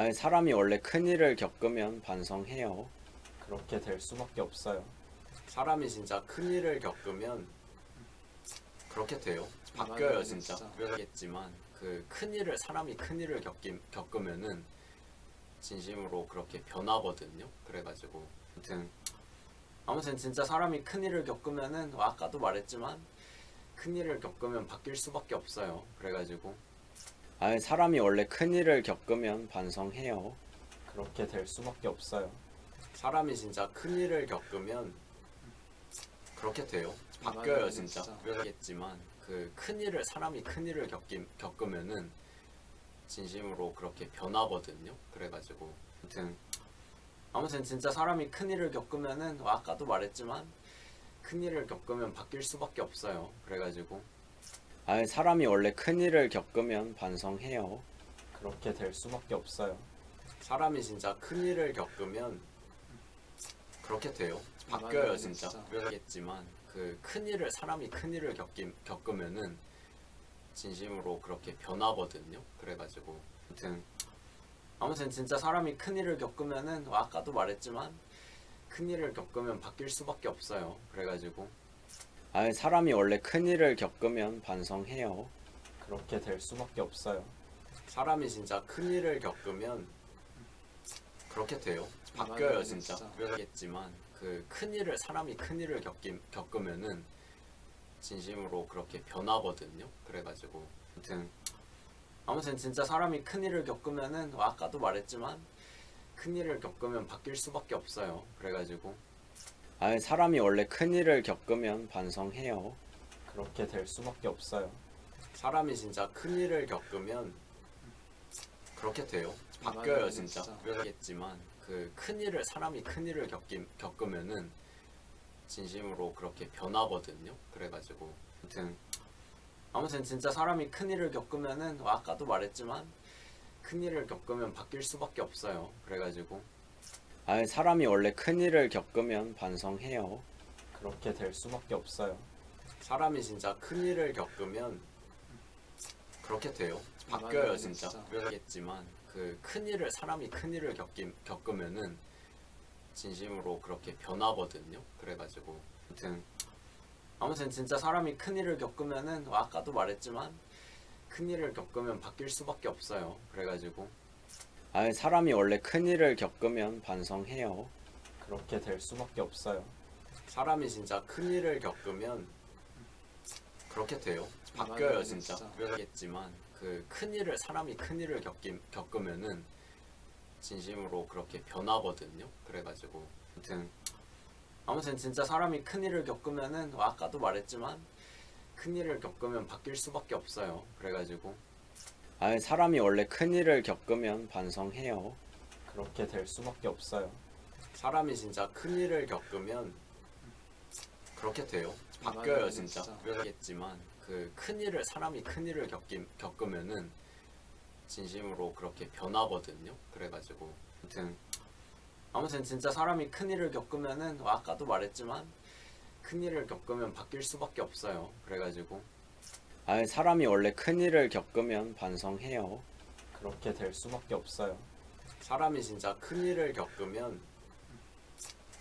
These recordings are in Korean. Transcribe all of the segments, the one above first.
사람이 원래 큰일을 겪으면 반성해요. 그렇게 될 수밖에 없어요. 사람이 진짜 큰일을 겪으면 그렇게 돼요. 바뀌어요, 진짜. 그러겠지만 그 큰일을 사람이 큰일을 겪으면은 진심으로 그렇게 변하거든요. 그래가지고 아무튼 진짜 사람이 큰일을 겪으면은 아까도 말했지만 큰일을 겪으면 바뀔 수밖에 없어요. 그래가지고 사람이 원래 큰일을 겪으면 반성해요. 그렇게 될 수밖에 없어요. 사람이 진짜 큰일을 겪으면 그렇게 돼요. 바뀌어요, 진짜. 그러겠지만 그 큰일을 사람이 큰일을 겪으면은 진심으로 그렇게 변하거든요. 그래가지고 아무튼 진짜 사람이 큰일을 겪으면은 아까도 말했지만 큰일을 겪으면 바뀔 수밖에 없어요. 그래가지고 사람이 원래 큰일을 겪으면 반성해요. 그렇게 될 수밖에 없어요. 사람이 진짜 큰일을 겪으면 그렇게 돼요. 바뀌어요, 진짜. 그러겠지만 그 큰일을 사람이 큰일을 겪으면은 진심으로 그렇게 변하거든요. 그래가지고 아무튼 진짜 사람이 큰일을 겪으면은 아까도 말했지만 큰일을 겪으면 바뀔 수밖에 없어요. 그래가지고 사람이 원래 큰일을 겪으면 반성해요. 그렇게 될 수밖에 없어요. 사람이 진짜 큰일을 겪으면 그렇게 돼요. 바뀌어요, 진짜. 그러겠지만 그 큰일을 사람이 큰일을 겪으면은 진심으로 그렇게 변하거든요. 그래가지고 아무튼 진짜 사람이 큰일을 겪으면은 아까도 말했지만 큰일을 겪으면 바뀔 수밖에 없어요. 그래가지고 사람이 원래 큰일을 겪으면 반성해요. 그렇게 될 수밖에 없어요. 사람이 진짜 큰일을 겪으면 그렇게 돼요. 바뀌어요, 진짜. 그러겠지만 그 큰일을 사람이 큰일을 겪으면은 진심으로 그렇게 변하거든요. 그래가지고 아무튼 진짜 사람이 큰일을 겪으면은 아까도 말했지만 큰일을 겪으면 바뀔 수밖에 없어요. 그래가지고 사람이 원래 큰일을 겪으면 반성해요. 그렇게 될 수밖에 없어요. 사람이 진짜 큰일을 겪으면 그렇게 돼요. 바뀌어요, 진짜. 그러겠지만 그 큰일을 사람이 큰일을 겪으면은 진심으로 그렇게 변하거든요. 그래가지고 아무튼 진짜 사람이 큰일을 겪으면은 아까도 말했지만 큰일을 겪으면 바뀔 수밖에 없어요. 그래가지고 사람이 원래 큰일을 겪으면 반성해요. 그렇게 될 수밖에 없어요. 사람이 진짜 큰일을 겪으면 그렇게 돼요. 바뀌어요, 진짜. 그러겠지만 그 큰일을 사람이 큰일을 겪으면은 진심으로 그렇게 변하거든요. 그래가지고 아무튼 진짜 사람이 큰일을 겪으면은 아까도 말했지만 큰일을 겪으면 바뀔 수밖에 없어요. 그래가지고 사람이 원래 큰일을 겪으면 반성해요. 그렇게 될 수밖에 없어요. 사람이 진짜 큰일을 겪으면 그렇게 돼요. 바뀌어요, 진짜. 그러겠지만 그 큰일을 사람이 큰일을 겪으면은 진심으로 그렇게 변하거든요. 그래가지고 아무튼 진짜 사람이 큰일을 겪으면은 아까도 말했지만 큰일을 겪으면 바뀔 수밖에 없어요. 그래가지고 사람이 원래 큰일을 겪으면 반성해요. 그렇게 될 수밖에 없어요. 사람이 진짜 큰일을 겪으면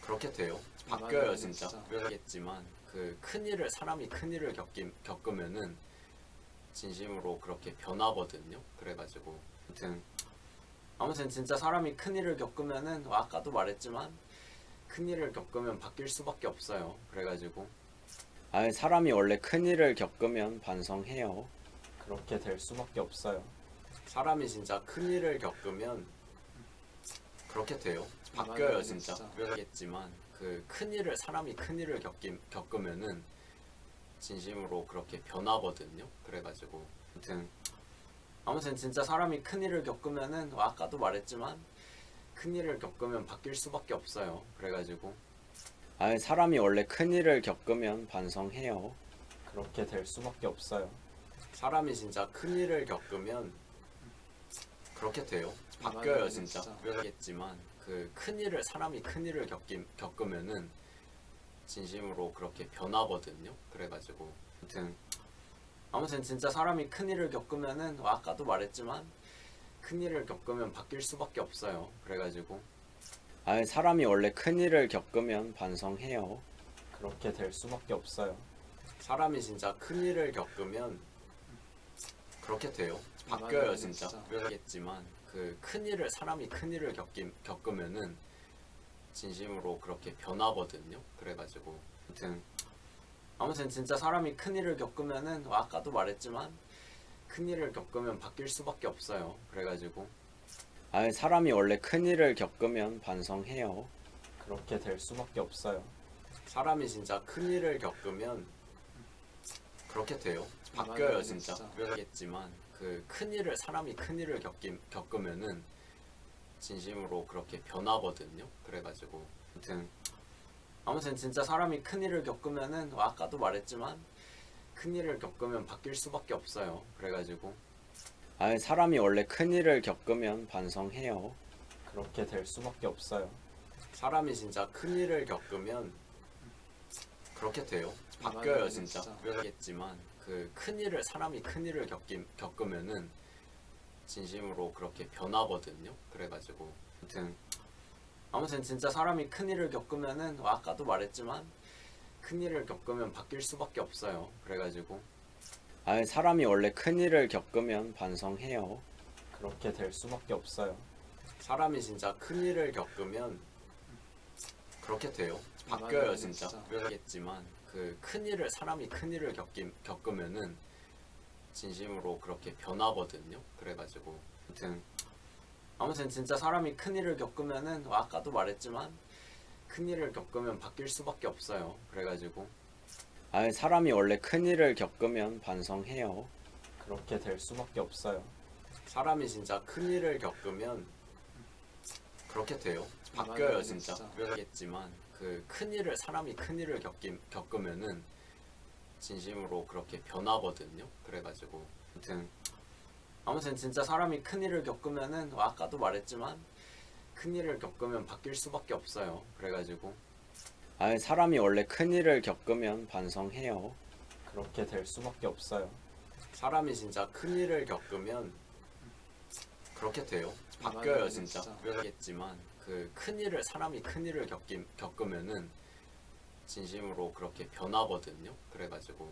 그렇게 돼요. 바뀌어요, 진짜. 그러겠지만 그 큰일을 사람이 큰일을 겪으면은 진심으로 그렇게 변하거든요. 그래가지고 아무튼 진짜 사람이 큰일을 겪으면은 아까도 말했지만 큰일을 겪으면 바뀔 수밖에 없어요. 그래가지고 사람이 원래 큰일을 겪으면 반성해요. 그렇게 될 수밖에 없어요. 사람이 진짜 큰일을 겪으면 그렇게 돼요. 바뀌어요, 진짜. 그러겠지만 그 큰일을 사람이 큰일을 겪으면은 진심으로 그렇게 변하거든요. 그래가지고 아무튼 진짜 사람이 큰일을 겪으면은 아까도 말했지만 큰일을 겪으면 바뀔 수밖에 없어요. 그래가지고 사람이 원래 큰일을 겪으면 반성해요. 그렇게 될 수밖에 없어요. 사람이 진짜 큰일을 겪으면 그렇게 돼요. 바뀌어요, 진짜. 그러겠지만 그 큰일을 사람이 큰일을 겪으면은 진심으로 그렇게 변하거든요. 그래가지고 아무튼 진짜 사람이 큰일을 겪으면은 아까도 말했지만 큰일을 겪으면 바뀔 수밖에 없어요. 그래가지고 사람이 원래 큰일을 겪으면 반성해요. 그렇게 될 수밖에 없어요. 사람이 진짜 큰일을 겪으면 그렇게 돼요. 바뀌어요 진짜. 그러겠지만 그 큰일을 사람이 큰일을 겪으면은 진심으로 그렇게 변하거든요. 그래가지고 아무튼 진짜 사람이 큰일을 겪으면은 아까도 말했지만 큰일을 겪으면 바뀔 수밖에 없어요. 그래가지고 사람이 원래 큰일을 겪으면 반성해요. 그렇게 될 수밖에 없어요. 사람이 진짜 큰일을 겪으면 그렇게 돼요. 바뀌어요 진짜. 그러겠지만 그 큰일을 사람이 큰일을 겪으면은 진심으로 그렇게 변하거든요. 그래가지고 아무튼 진짜 사람이 큰일을 겪으면은 아까도 말했지만 큰일을 겪으면 바뀔 수밖에 없어요. 그래가지고 사람이 원래 큰일을 겪으면 반성해요. 그렇게 될 수밖에 없어요. 사람이 진짜 큰일을 겪으면 그렇게 돼요. 바뀌어요 진짜. 그러겠지만 그 큰일을 사람이 큰일을 겪으면은 진심으로 그렇게 변하거든요. 그래가지고 아무튼 진짜 사람이 큰일을 겪으면은 아까도 말했지만 큰일을 겪으면 바뀔 수밖에 없어요. 그래가지고 사람이 원래 큰일을 겪으면 반성해요. 그렇게 될 수밖에 없어요. 사람이 진짜 큰일을 겪으면 그렇게 돼요. 바뀌어요 진짜. 그러겠지만 그 큰일을 사람이 큰일을 겪으면은 진심으로 그렇게 변하거든요. 그래가지고 아무튼 진짜 사람이 큰일을 겪으면은 아까도 말했지만 큰일을 겪으면 바뀔 수밖에 없어요. 그래가지고 사람이 원래 큰일을 겪으면 반성해요. 그렇게 될 수밖에 없어요. 사람이 진짜 큰일을 겪으면 그렇게 돼요. 바뀌어요 진짜. 그러겠지만 그 큰일을 사람이 큰일을 겪으면은 진심으로 그렇게 변하거든요. 그래가지고 아무튼 진짜 사람이 큰일을 겪으면은 아까도 말했지만 큰일을 겪으면 바뀔 수밖에 없어요. 그래가지고 사람이 원래 큰일을 겪으면 반성해요. 그렇게 될 수밖에 없어요. 사람이 진짜 큰일을 겪으면 그렇게 돼요. 바뀌어요 진짜. 그러겠지만 그 큰일을 사람이 큰일을 겪으면은 진심으로 그렇게 변하거든요. 그래가지고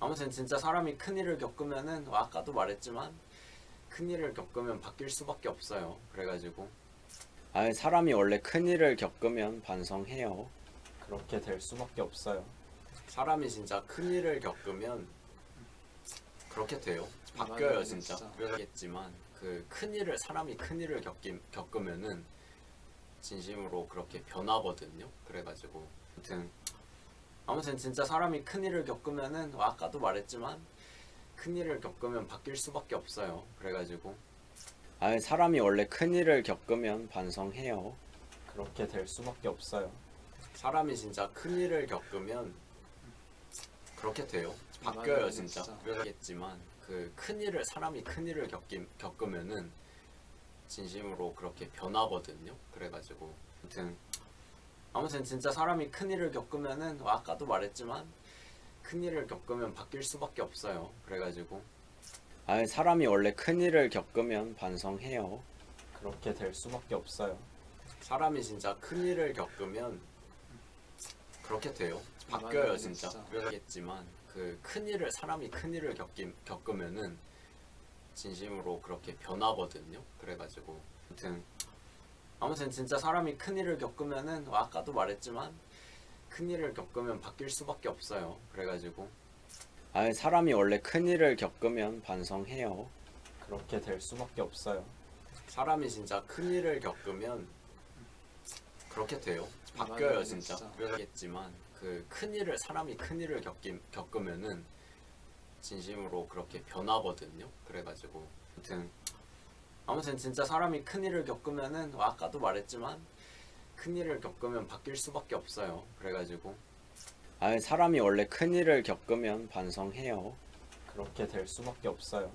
아무튼 진짜 사람이 큰일을 겪으면은 아까도 말했지만 큰일을 겪으면 바뀔 수밖에 없어요. 그래가지고 사람이 원래 큰일을 겪으면 반성해요. 그렇게 될 수밖에 없어요. 사람이 진짜 큰일을 겪으면 그렇게 돼요. 바뀌어요 진짜. 그러겠지만 그 큰일을 사람이 큰일을 겪으면은 진심으로 그렇게 변하거든요. 그래가지고 아무튼 진짜 사람이 큰일을 겪으면은 아까도 말했지만 큰일을 겪으면 바뀔 수밖에 없어요. 그래가지고 사람이 원래 큰일을 겪으면 반성해요. 그렇게 될 수밖에 없어요. 사람이 진짜 큰일을 겪으면 그렇게 돼요. 바뀌어요 진짜. 그러겠지만 그 큰일을 사람이 큰일을 겪으면은 진심으로 그렇게 변하거든요. 그래가지고 아무튼 진짜 사람이 큰일을 겪으면은 아까도 말했지만 큰일을 겪으면 바뀔 수밖에 없어요. 그래가지고 사람이 원래 큰일을 겪으면 반성해요. 그렇게 될 수밖에 없어요. 사람이 진짜 큰일을 겪으면 그렇게 돼요. 바뀌어요 진짜. 그러겠지만 그 큰일을 사람이 큰일을 겪으면은 진심으로 그렇게 변하거든요. 그래가지고 아무튼 진짜 사람이 큰일을 겪으면은 아까도 말했지만 큰일을 겪으면 바뀔 수밖에 없어요. 그래가지고 사람이 원래 큰일을 겪으면 반성해요. 그렇게 될 수밖에 없어요. 사람이 진짜 큰일을 겪으면 그렇게 돼요. 바뀌어요 진짜. 그러겠지만 그 큰일을 사람이 큰일을 겪으면은 진심으로 그렇게 변하거든요. 그래가지고 아무튼 진짜 사람이 큰일을 겪으면은 아까도 말했지만 큰일을 겪으면 바뀔 수밖에 없어요. 그래가지고 사람이 원래 큰일을 겪으면 반성해요. 그렇게 될 수밖에 없어요.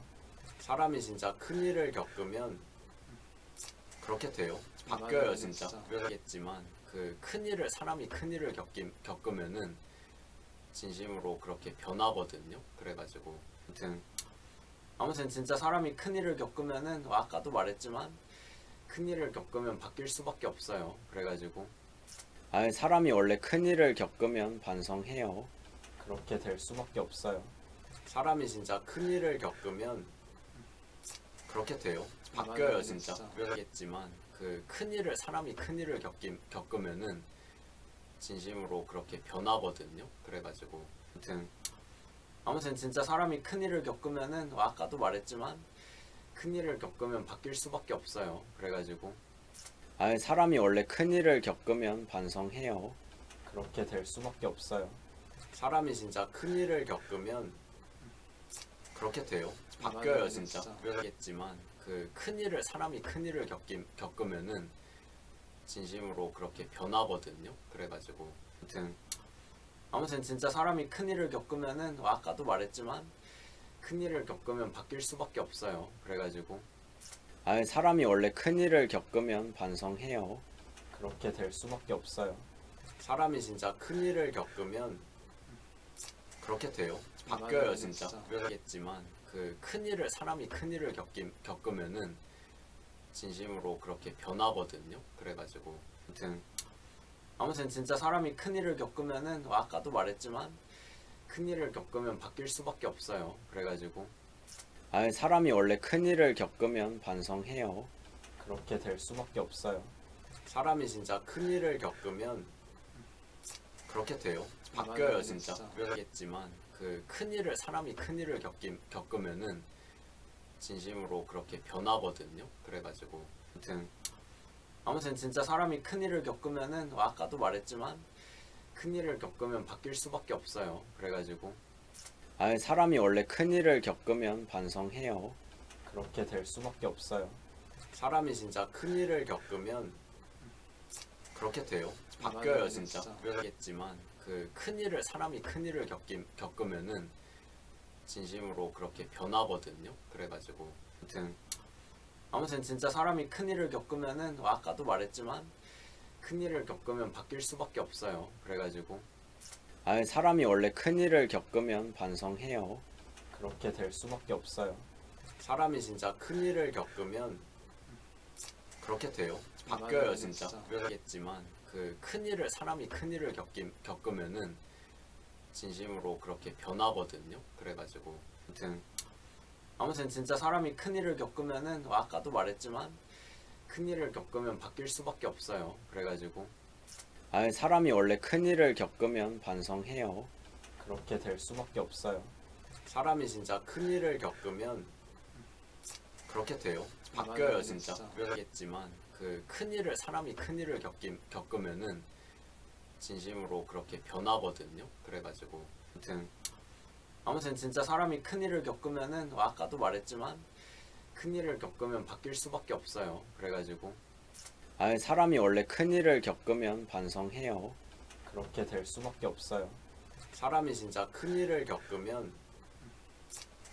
사람이 진짜 큰일을 겪으면 그렇게 돼요. 바뀌어요 진짜. 그러겠지만 그 큰일을 사람이 큰일을 겪으면은 진심으로 그렇게 변하거든요. 그래가지고 아무튼 진짜 사람이 큰일을 겪으면은 아까도 말했지만 큰일을 겪으면 바뀔 수밖에 없어요. 그래가지고 사람이 원래 큰일을 겪으면 반성해요. 그렇게 될 수밖에 없어요. 사람이 진짜 큰일을 겪으면 그렇게 돼요. 바뀌어요 진짜. 그러겠지만 그 큰일을 사람이 큰일을 겪으면은 진심으로 그렇게 변하거든요. 그래가지고 아무튼 진짜 사람이 큰일을 겪으면은 아까도 말했지만 큰일을 겪으면 바뀔 수밖에 없어요. 그래가지고 사람이 원래 큰일을 겪으면 반성해요. 그렇게 될 수밖에 없어요. 사람이 진짜 큰일을 겪으면 그렇게 돼요. 바뀌어요 진짜. 그러겠지만 그 큰일을 사람이 큰일을 겪으면은 진심으로 그렇게 변하거든요. 그래가지고 아무튼 진짜 사람이 큰일을 겪으면은 아까도 말했지만 큰일을 겪으면 바뀔 수밖에 없어요. 그래가지고 사람이 원래 큰일을 겪으면 반성해요. 그렇게 될 수밖에 없어요. 사람이 진짜 큰일을 겪으면 그렇게 돼요. 바뀌어요 진짜. 그러겠지만 그 큰일을 사람이 큰일을 겪으면은 진심으로 그렇게 변하거든요. 그래가지고 아무튼 진짜 사람이 큰일을 겪으면은 아까도 말했지만 큰일을 겪으면 바뀔 수밖에 없어요. 그래가지고 사람이 원래 큰일을 겪으면 반성해요. 그렇게 될 수밖에 없어요. 사람이 진짜 큰일을 겪으면 그렇게 돼요. 바뀌어요 진짜. 그러겠지만 그 큰일을 사람이 큰일을 겪으면은 진심으로 그렇게 변하거든요. 그래가지고 아무튼 진짜 사람이 큰일을 겪으면은 아까도 말했지만 큰일을 겪으면 바뀔 수밖에 없어요. 그래가지고 사람이 원래 큰일을 겪으면 반성해요. 그렇게 될 수밖에 없어요. 사람이 진짜 큰일을 겪으면 그렇게 돼요. 바뀌어요 진짜. 그러겠지만 그 큰일을 사람이 큰일을 겪으면은 진심으로 그렇게 변하거든요. 그래가지고 아무튼 진짜 사람이 큰일을 겪으면은 아까도 말했지만 큰일을 겪으면 바뀔 수밖에 없어요. 그래가지고 사람이 원래 큰일을 겪으면 반성해요. 그렇게 될 수밖에 없어요. 사람이 진짜 큰일을 겪으면 그렇게 돼요. 바뀌어요 진짜. 그러겠지만 그 큰일을 사람이 큰일을 겪으면은 진심으로 그렇게 변하거든요. 그래가지고 아무튼 진짜 사람이 큰일을 겪으면은 아까도 말했지만 큰일을 겪으면 바뀔 수밖에 없어요. 그래가지고 사람이 원래 큰일을 겪으면 반성해요. 그렇게 될 수밖에 없어요. 사람이 진짜 큰일을 겪으면 그렇게 돼요. 바뀌어요 진짜. 그러겠지만 그 큰일을 사람이 큰일을 겪으면은 진심으로 그렇게 변하거든요. 그래가지고 아무튼 진짜 사람이 큰일을 겪으면은 아까도 말했지만 큰일을 겪으면 바뀔 수밖에 없어요. 그래가지고 사람이 원래 큰일을 겪으면 반성해요. 그렇게 될 수밖에 없어요. 사람이 진짜 큰일을 겪으면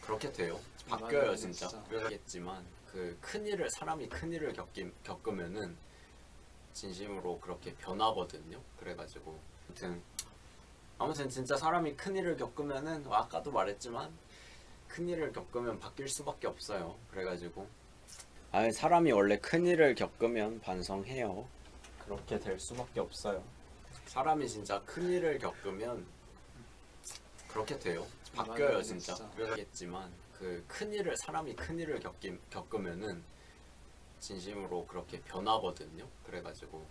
그렇게 돼요. 바뀌어요 진짜. 그러겠지만 그 큰일을 사람이 큰일을 겪으면은 진심으로 그렇게 변하거든요. 그래가지고 아무튼 진짜 사람이 큰일을 겪으면은 아까도 말했지만 큰일을 겪으면 바뀔 수밖에 없어요. 그래가지고 사람이 원래 큰일을 겪으면 반성해요. 그렇게 될 수밖에 없어요. 사람이 진짜 큰일을 겪으면 그렇게 돼요. 바뀌어요 진짜. 그러겠지만 그 큰일을 사람이 큰일을 겪으면은 진심으로 그렇게 변하거든요. 그래가지고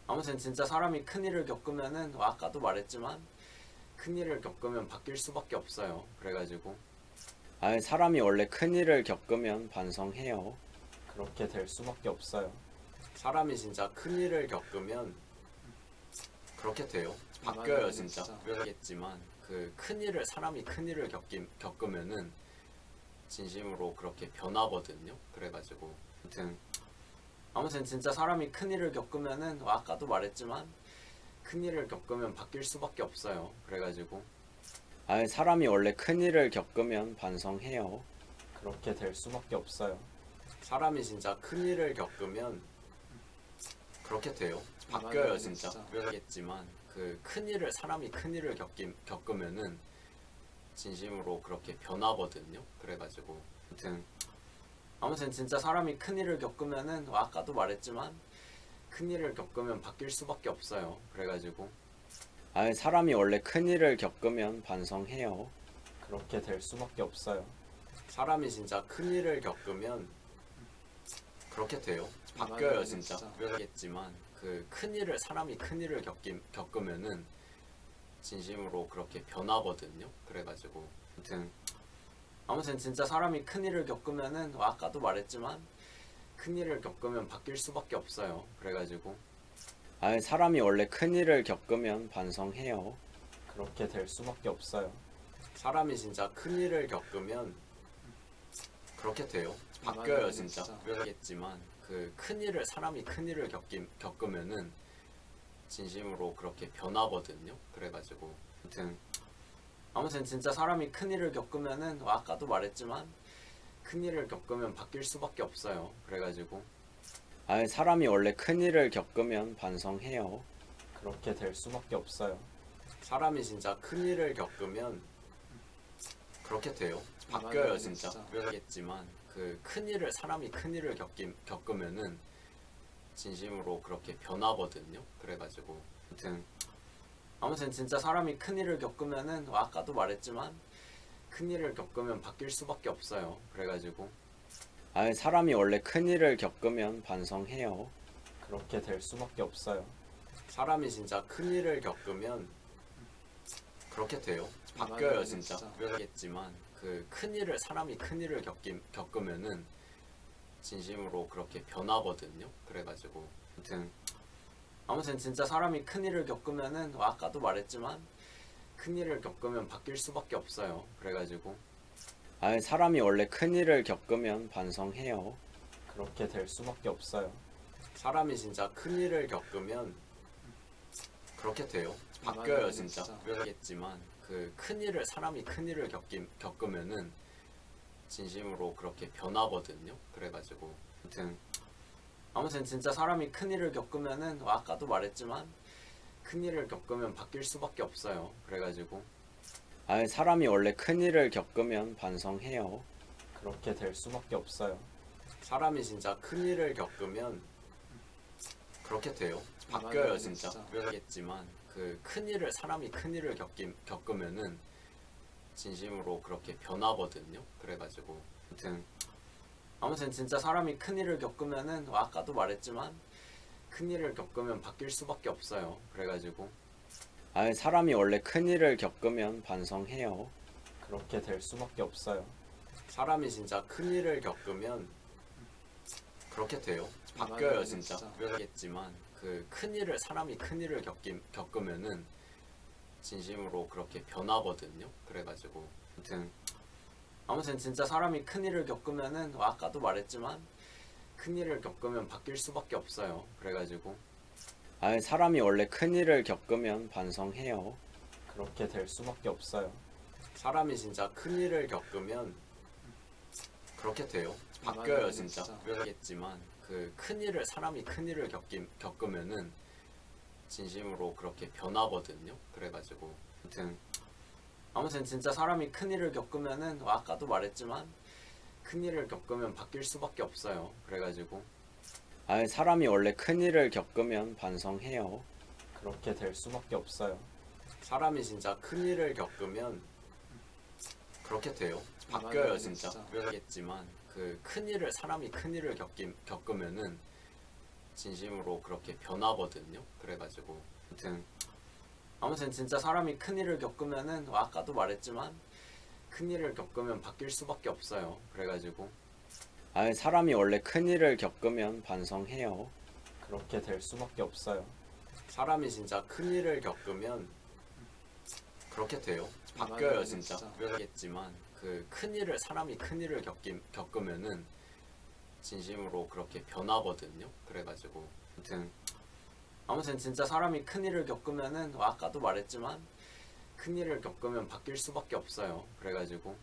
아무튼 진짜 사람이 큰일을 겪으면은 아까도 말했지만 큰일을 겪으면 바뀔 수밖에 없어요. 그래가지고 사람이 원래 큰일을 겪으면 반성해요. 그렇게 될 수밖에 없어요. 사람이 진짜 큰일을 겪으면 그렇게 돼요. 바뀌어요 진짜. 그러겠지만 그 큰일을 사람이 큰일을 겪으면은 진심으로 그렇게 변하거든요. 그래가지고 아무튼 진짜 사람이 큰일을 겪으면은 아까도 말했지만 큰일을 겪으면 바뀔 수밖에 없어요. 그래가지고 사람이 원래 큰일을 겪으면 반성해요. 그렇게 될 수밖에 없어요. 사람이 진짜 큰일을 겪으면 그렇게 돼요. 바뀌어요 진짜. 그러겠지만 그 큰일을 사람이 큰일을 겪으면은 진심으로 그렇게 변하거든요. 그래가지고 아무튼 진짜 사람이 큰일을 겪으면은 아까도 말했지만 큰일을 겪으면 바뀔 수밖에 없어요. 그래가지고 사람이 원래 큰일을 겪으면 반성해요. 그렇게 될 수밖에 없어요. 사람이 진짜 큰일을 겪으면 그렇게 돼요. 바뀌어요 진짜. 그러겠지만 그 큰일을 사람이 큰일을 겪으면은 진심으로 그렇게 변하거든요. 그래가지고 아무튼 진짜 사람이 큰일을 겪으면은 아까도 말했지만 큰일을 겪으면 바뀔 수밖에 없어요. 그래가지고 사람이 원래 큰일을 겪으면 반성해요. 그렇게 될 수밖에 없어요. 사람이 진짜 큰일을 겪으면 그렇게 돼요. 바뀌어요 진짜. 그러겠지만 그 큰일을 사람이 큰일을 겪으면은 진심으로 그렇게 변하거든요. 그래가지고 아무튼 진짜 사람이 큰일을 겪으면은 아까도 말했지만 큰일을 겪으면 바뀔 수밖에 없어요. 그래가지고 사람이 원래 큰일을 겪으면 반성해요. 그렇게 될 수밖에 없어요. 사람이 진짜 큰일을 겪으면 그렇게 돼요. 바뀌어요 진짜. 그러겠지만 그 큰일을 사람이 큰일을 겪으면은 진심으로 그렇게 변하거든요. 그래가지고 아무튼 진짜 사람이 큰일을 겪으면은 아까도 말했지만 큰일을 겪으면 바뀔 수밖에 없어요. 그래가지고 사람이 원래 큰일을 겪으면 반성해요. 그렇게 될 수밖에 없어요. 사람이 진짜 큰일을 겪으면 그렇게 돼요. 바뀌어요 진짜. 그러겠지만 그 큰일을 사람이 큰일을 겪으면은 진심으로 그렇게 변하거든요. 그래가지고 아무튼 진짜 사람이 큰일을 겪으면은 아까도 말했지만 큰일을 겪으면 바뀔 수밖에 없어요. 그래가지고 사람이 원래 큰일을 겪으면 반성해요. 그렇게 될 수밖에 없어요. 사람이 진짜 큰일을 겪으면 그렇게 돼요. 바뀌어요 진짜. 그러겠지만 그 큰일을 사람이 큰일을 겪으면은 진심으로 그렇게 변하거든요. 그래가지고 아무튼 진짜 사람이 큰일을 겪으면은 아까도 말했지만 큰일을 겪으면 바뀔 수밖에 없어요. 그래가지고 사람이 원래 큰일을 겪으면 반성해요. 그렇게 될 수밖에 없어요. 사람이 진짜 큰일을 겪으면 그렇게 돼요. 바뀌어요 진짜. 그러겠지만 그 큰일을 사람이 큰일을 겪으면은 진심으로 그렇게 변하거든요. 그래가지고 아무튼 진짜 사람이 큰일을 겪으면은 아까도 말했지만 큰일을 겪으면 바뀔 수밖에 없어요. 그래가지고 사람이 원래 큰일을 겪으면 반성해요. 그렇게 될 수밖에 없어요. 사람이 진짜 큰일을 겪으면 그렇게 돼요. 바뀌어요 진짜. 그러겠지만 그 큰일을 사람이 큰일을 겪으면은 진심으로 그렇게 변하거든요. 그래가지고 아무튼 진짜 사람이 큰일을 겪으면은 아까도 말했지만 큰일을 겪으면 바뀔 수밖에 없어요. 그래가지고 사람이 원래 큰일을 겪으면 반성해요. 그렇게 될 수밖에 없어요. 사람이 진짜 큰일을 겪으면 그렇게 돼요. 바뀌어요 진짜. 그러겠지만 그 큰일을 사람이 큰일을 겪으면은 진심으로 그렇게 변하거든요. 그래가지고 아무튼 진짜 사람이 큰일을 겪으면은 아까도 말했지만 큰일을 겪으면 바뀔 수밖에 없어요. 그래가지고 사람이 원래 큰일을 겪으면 반성해요. 그렇게 될 수밖에 없어요. 사람이 진짜 큰일을 겪으면 그렇게 돼요. 바뀌어요 진짜. 그러겠지만 그 큰일을 사람이 큰일을 겪으면은 진심으로 그렇게 변하거든요. 그래가지고 아무튼 진짜 사람이 큰일을 겪으면은 아까도 말했지만 큰일을 겪으면 바뀔 수밖에 없어요. 그래가지고 사람이 원래 큰일을 겪으면 반성해요. 그렇게 될 수밖에 없어요. 사람이 진짜 큰일을 겪으면 그렇게 돼요. 바뀌어요 진짜. 그러겠지만 그 큰일을 사람이 큰일을 겪으면은 진심으로 그렇게 변하거든요. 그래가지고 아무튼 진짜 사람이 큰일을 겪으면은 아까도 말했지만 큰일을 겪으면 바뀔 수밖에 없어요. 그래가지고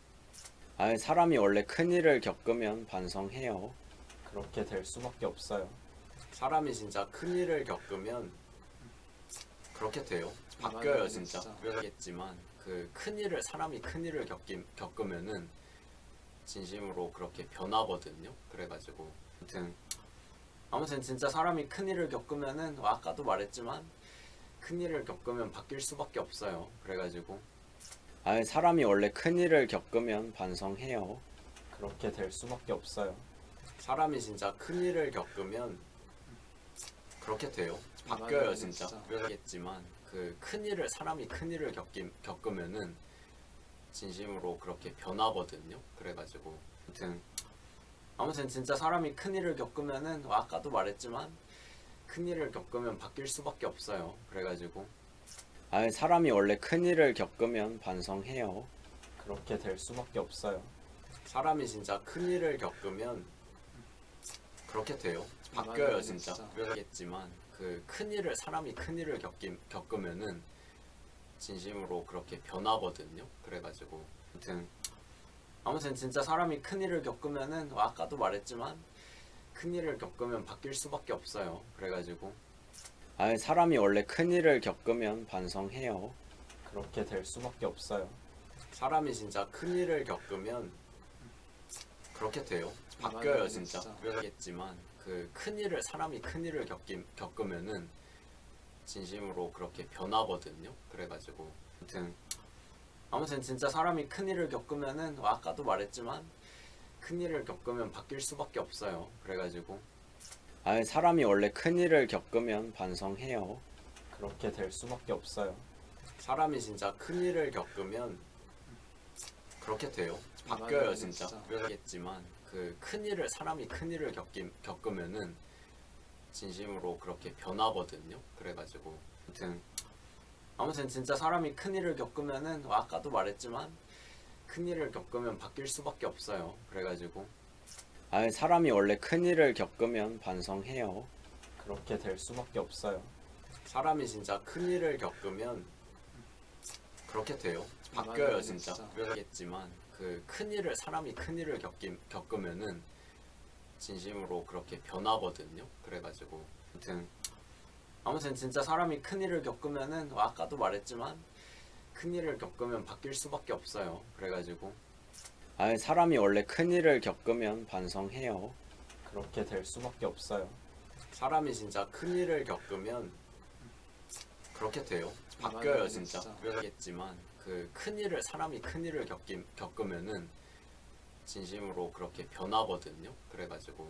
사람이 원래 큰일을 겪으면 반성해요. 그렇게 될 수밖에 없어요. 사람이 진짜 큰일을 겪으면 그렇게 돼요. 바뀌어요 진짜. 그러겠지만 그 그 큰일을 사람이 큰일을 겪으면은 진심으로 그렇게 변하거든요. 그래가지고 아무튼 진짜 사람이 큰일을 겪으면은 아까도 말했지만 큰일을 겪으면 바뀔 수밖에 없어요. 그래가지고 사람이 원래 큰일을 겪으면 반성해요. 그렇게 될 수밖에 없어요. 사람이 진짜 큰일을 겪으면 그렇게 돼요. 바뀌어요 진짜. 그러겠지만 그 큰일을 사람이 큰일을 겪으면은 진심으로 그렇게 변하거든요. 그래가지고 아무튼 진짜 사람이 큰일을 겪으면은 아까도 말했지만 큰일을 겪으면 바뀔 수밖에 없어요. 그래가지고 사람이 원래 큰일을 겪으면 반성해요. 그렇게 될 수밖에 없어요. 사람이 진짜 큰일을 겪으면 그렇게 돼요. 바뀌어요 진짜. 그러겠지만 그 큰일을 사람이 큰일을 겪으면은 진심으로 그렇게 변하거든요. 그래가지고 아무튼 진짜 사람이 큰일을 겪으면은 아까도 말했지만 큰일을 겪으면 바뀔 수밖에 없어요. 그래가지고 사람이 원래 큰일을 겪으면 반성해요. 그렇게 될 수밖에 없어요. 사람이 진짜 큰일을 겪으면 그렇게 돼요. 바뀌어요 진짜. 그러겠지만 그 큰일을 사람이 큰일을 겪으면은 진심으로 그렇게 변하거든요. 그래가지고 아무튼 진짜 사람이 큰일을 겪으면은 아까도 말했지만 큰일을 겪으면 바뀔 수밖에 없어요. 그래가지고 사람이 원래 큰일을 겪으면 반성해요. 그렇게 될 수밖에 없어요. 사람이 진짜 큰일을 겪으면 그렇게 돼요. 바뀌어요 진짜. 그러겠지만 그 큰일을 사람이 큰일을 겪으면은 진심으로 그렇게 변하거든요. 그래가지고 아무튼 진짜 사람이 큰일을 겪으면은 아까도 말했지만 큰일을 겪으면 바뀔 수밖에 없어요. 그래가지고 사람이 원래 큰일을 겪으면 반성해요. 그렇게 될 수밖에 없어요. 사람이 진짜 큰일을 겪으면 그렇게 돼요. 바뀌어요 진짜. 그러겠지만 그 큰일을 사람이 큰일을 겪으면은 진심으로 그렇게 변하거든요. 그래가지고 아무튼 진짜 사람이 큰일을 겪으면은 아까도 말했지만 큰일을 겪으면 바뀔 수밖에 없어요. 그래가지고 사람이 원래 큰일을 겪으면 반성해요. 그렇게 될 수밖에 없어요. 사람이 진짜 큰일을 겪으면 그렇게 돼요. 바뀌어요 진짜. 그러겠지만 그 큰일을 사람이 큰일을 겪으면은 진심으로 그렇게 변하거든요. 그래가지고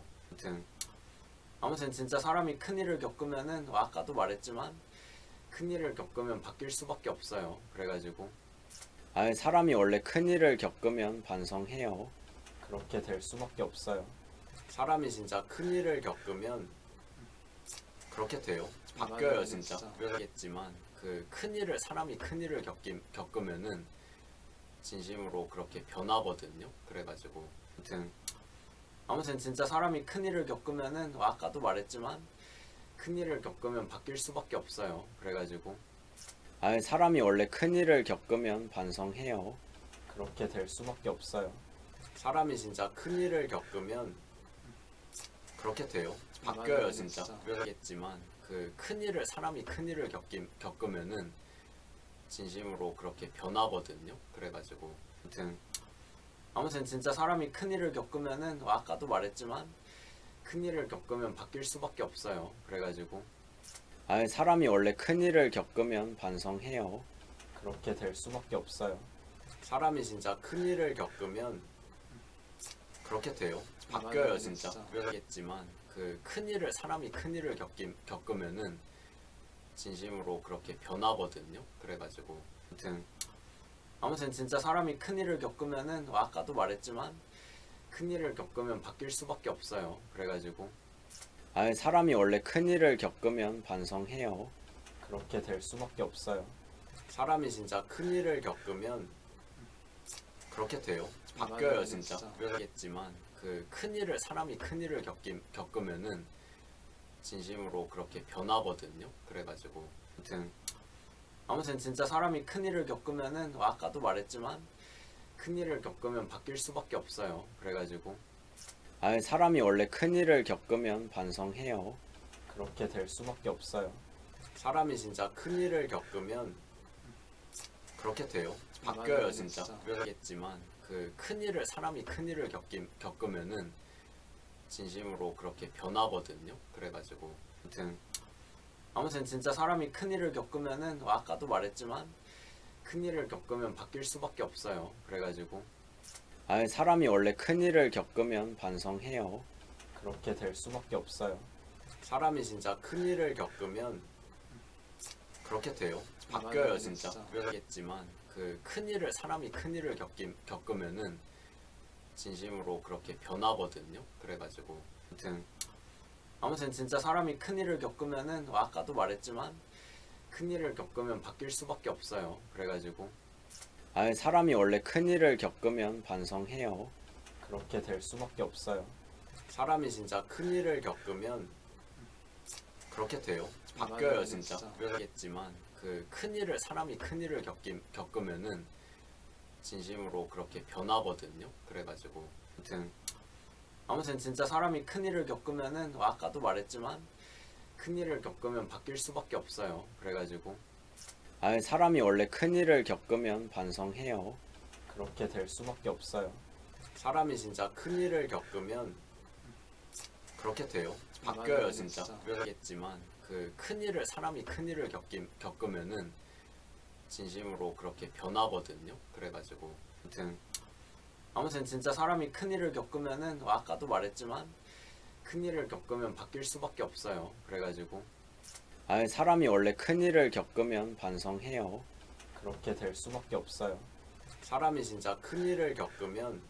아무튼 진짜 사람이 큰일을 겪으면은 아까도 말했지만 큰일을 겪으면 바뀔 수밖에 없어요. 그래가지고 사람이 원래 큰일을 겪으면 반성해요. 그렇게 될 수밖에 없어요. 사람이 진짜 큰일을 겪으면 그렇게 돼요. 바뀌어요 진짜. 그러겠지만 그 큰일을 사람이 큰일을 겪으면은 진심으로 그렇게 변하거든요. 그래가지고 아무튼 진짜 사람이 큰일을 겪으면은 아까도 말했지만 큰일을 겪으면 바뀔 수밖에 없어요. 그래가지고 사람이 원래 큰일을 겪으면 반성해요. 그렇게 될 수밖에 없어요. 사람이 진짜 큰일을 겪으면 그렇게 돼요. 바뀌어요 진짜. 그러겠지만 그 큰일을 사람이 큰일을 겪으면은 진심으로 그렇게 변하거든요. 그래가지고 아무튼 진짜 사람이 큰일을 겪으면은 아까도 말했지만 큰일을 겪으면 바뀔 수밖에 없어요. 그래가지고 사람이 원래 큰일을 겪으면 반성해요. 그렇게 될 수밖에 없어요. 사람이 진짜 큰일을 겪으면 그렇게 돼요. 바뀌어요 진짜. 그러겠지만 그 큰일을 사람이 큰일을 겪으면은 진심으로 그렇게 변하거든요. 그래가지고 아무튼 진짜 사람이 큰일을 겪으면은 아까도 말했지만 큰일을 겪으면 바뀔 수밖에 없어요. 그래가지고 사람이 원래 큰일을 겪으면 반성해요. 그렇게 될 수밖에 없어요. 사람이 진짜 큰일을 겪으면 그렇게 돼요. 바뀌어요 진짜. 그러겠지만 그 큰일을 사람이 큰일을 겪으면은 진심으로 그렇게 변하거든요. 그래가지고 아무튼 진짜 사람이 큰일을 겪으면은 아까도 말했지만 큰일을 겪으면 바뀔 수밖에 없어요. 그래가지고 사람이 원래 큰일을 겪으면 반성해요. 그렇게 될 수밖에 없어요. 사람이 진짜 큰일을 겪으면 그렇게 돼요. 바뀌어요 진짜. 그러겠지만 그 큰일을 사람이 큰일을 겪으면은 진심으로 그렇게 변하거든요. 그래가지고 아무튼 진짜 사람이 큰일을 겪으면은 아까도 말했지만 큰일을 겪으면 바뀔 수밖에 없어요. 그래가지고 사람이 원래 큰일을 겪으면 반성해요. 그렇게 될 수밖에 없어요. 사람이 진짜 큰일을 겪으면 그렇게 돼요. 바뀌어요 진짜. 그러겠지만 그 큰일을 사람이 큰일을 겪으면은 진심으로 그렇게 변하거든요. 그래가지고 아무튼 진짜 사람이 큰일을 겪으면은 아까도 말했지만 큰일을 겪으면 바뀔 수밖에 없어요. 그래가지고 사람이 원래 큰일을 겪으면 반성해요. 그렇게 될 수밖에 없어요. 사람이 진짜 큰일을 겪으면 그렇게 돼요. 바뀌어요 진짜. 그러겠지만 그 큰일을 사람이 큰일을 겪으면은 진심으로 그렇게 변하거든요. 그래가지고 아무튼 진짜 사람이 큰일을 겪으면은 아까도 말했지만 큰일을 겪으면 바뀔 수밖에 없어요. 그래가지고 사람이 원래 큰일을 겪으면 반성해요. 그렇게 될 수밖에 없어요. 사람이 진짜 큰일을 겪으면 그렇게 돼요. 바뀌어요 진짜. 그러겠지만 그 큰일을 사람이 큰일을 겪으면은 진심으로 그렇게 변하거든요. 그래가지고 아무튼 진짜 사람이 큰일을 겪으면은 아까도 말했지만 큰일을 겪으면 바뀔 수밖에 없어요. 그래가지고 사람이 원래 큰일을 겪으면 반성해요. 그렇게 될 수밖에 없어요. 사람이 진짜 큰일을 겪으면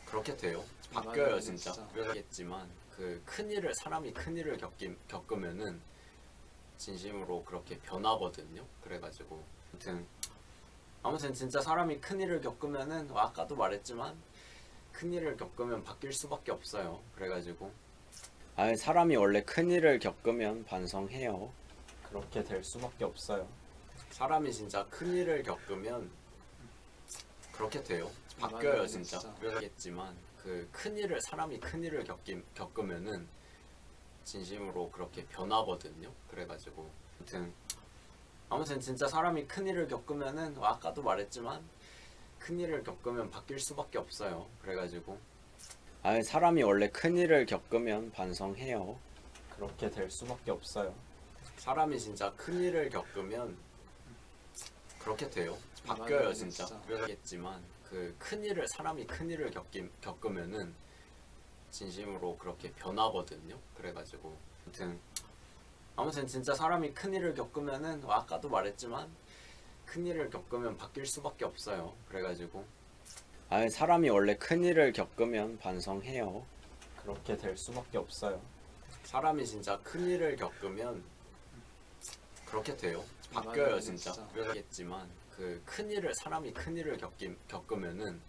그렇게 돼요. 바뀌어요 진짜. 그러겠지만 그 큰일을 사람이 큰일을 겪으면은 진심으로 그렇게 변하거든요. 그래가지고 아무튼 진짜 사람이 큰일을 겪으면은 아까도 말했지만 큰일을 겪으면 바뀔 수밖에 없어요. 그래가지고 사람이 원래 큰일을 겪으면 반성해요. 그렇게 될 수밖에 없어요. 사람이 진짜 큰일을 겪으면 그렇게 돼요. 바뀌어요 진짜. 그러겠지만 그 큰일을 사람이 큰일을 겪으면은 진심으로 그렇게 변하거든요. 그래가지고 아무튼 진짜 사람이 큰일을 겪으면은 아까도 말했지만 큰일을 겪으면 바뀔 수밖에 없어요. 그래가지고 사람이 원래 큰일을 겪으면 반성해요. 그렇게 될 수밖에 없어요. 사람이 진짜 큰일을 겪으면 그렇게 돼요. 바뀌어요 진짜. 그러겠지만 그 큰일을 사람이 큰일을 겪으면은 진심으로 그렇게 변하거든요. 그래가지고 아무튼 진짜 사람이 큰일을 겪으면은 아까도 말했지만 큰일을 겪으면 바뀔 수밖에 없어요. 그래가지고 사람이 원래 큰일을 겪으면 반성해요. 그렇게 될 수밖에 없어요. 사람이 진짜 큰일을 겪으면 그렇게 돼요. 바뀌어요 진짜. 그러겠지만 그 큰일을 사람이 큰일을 겪으면은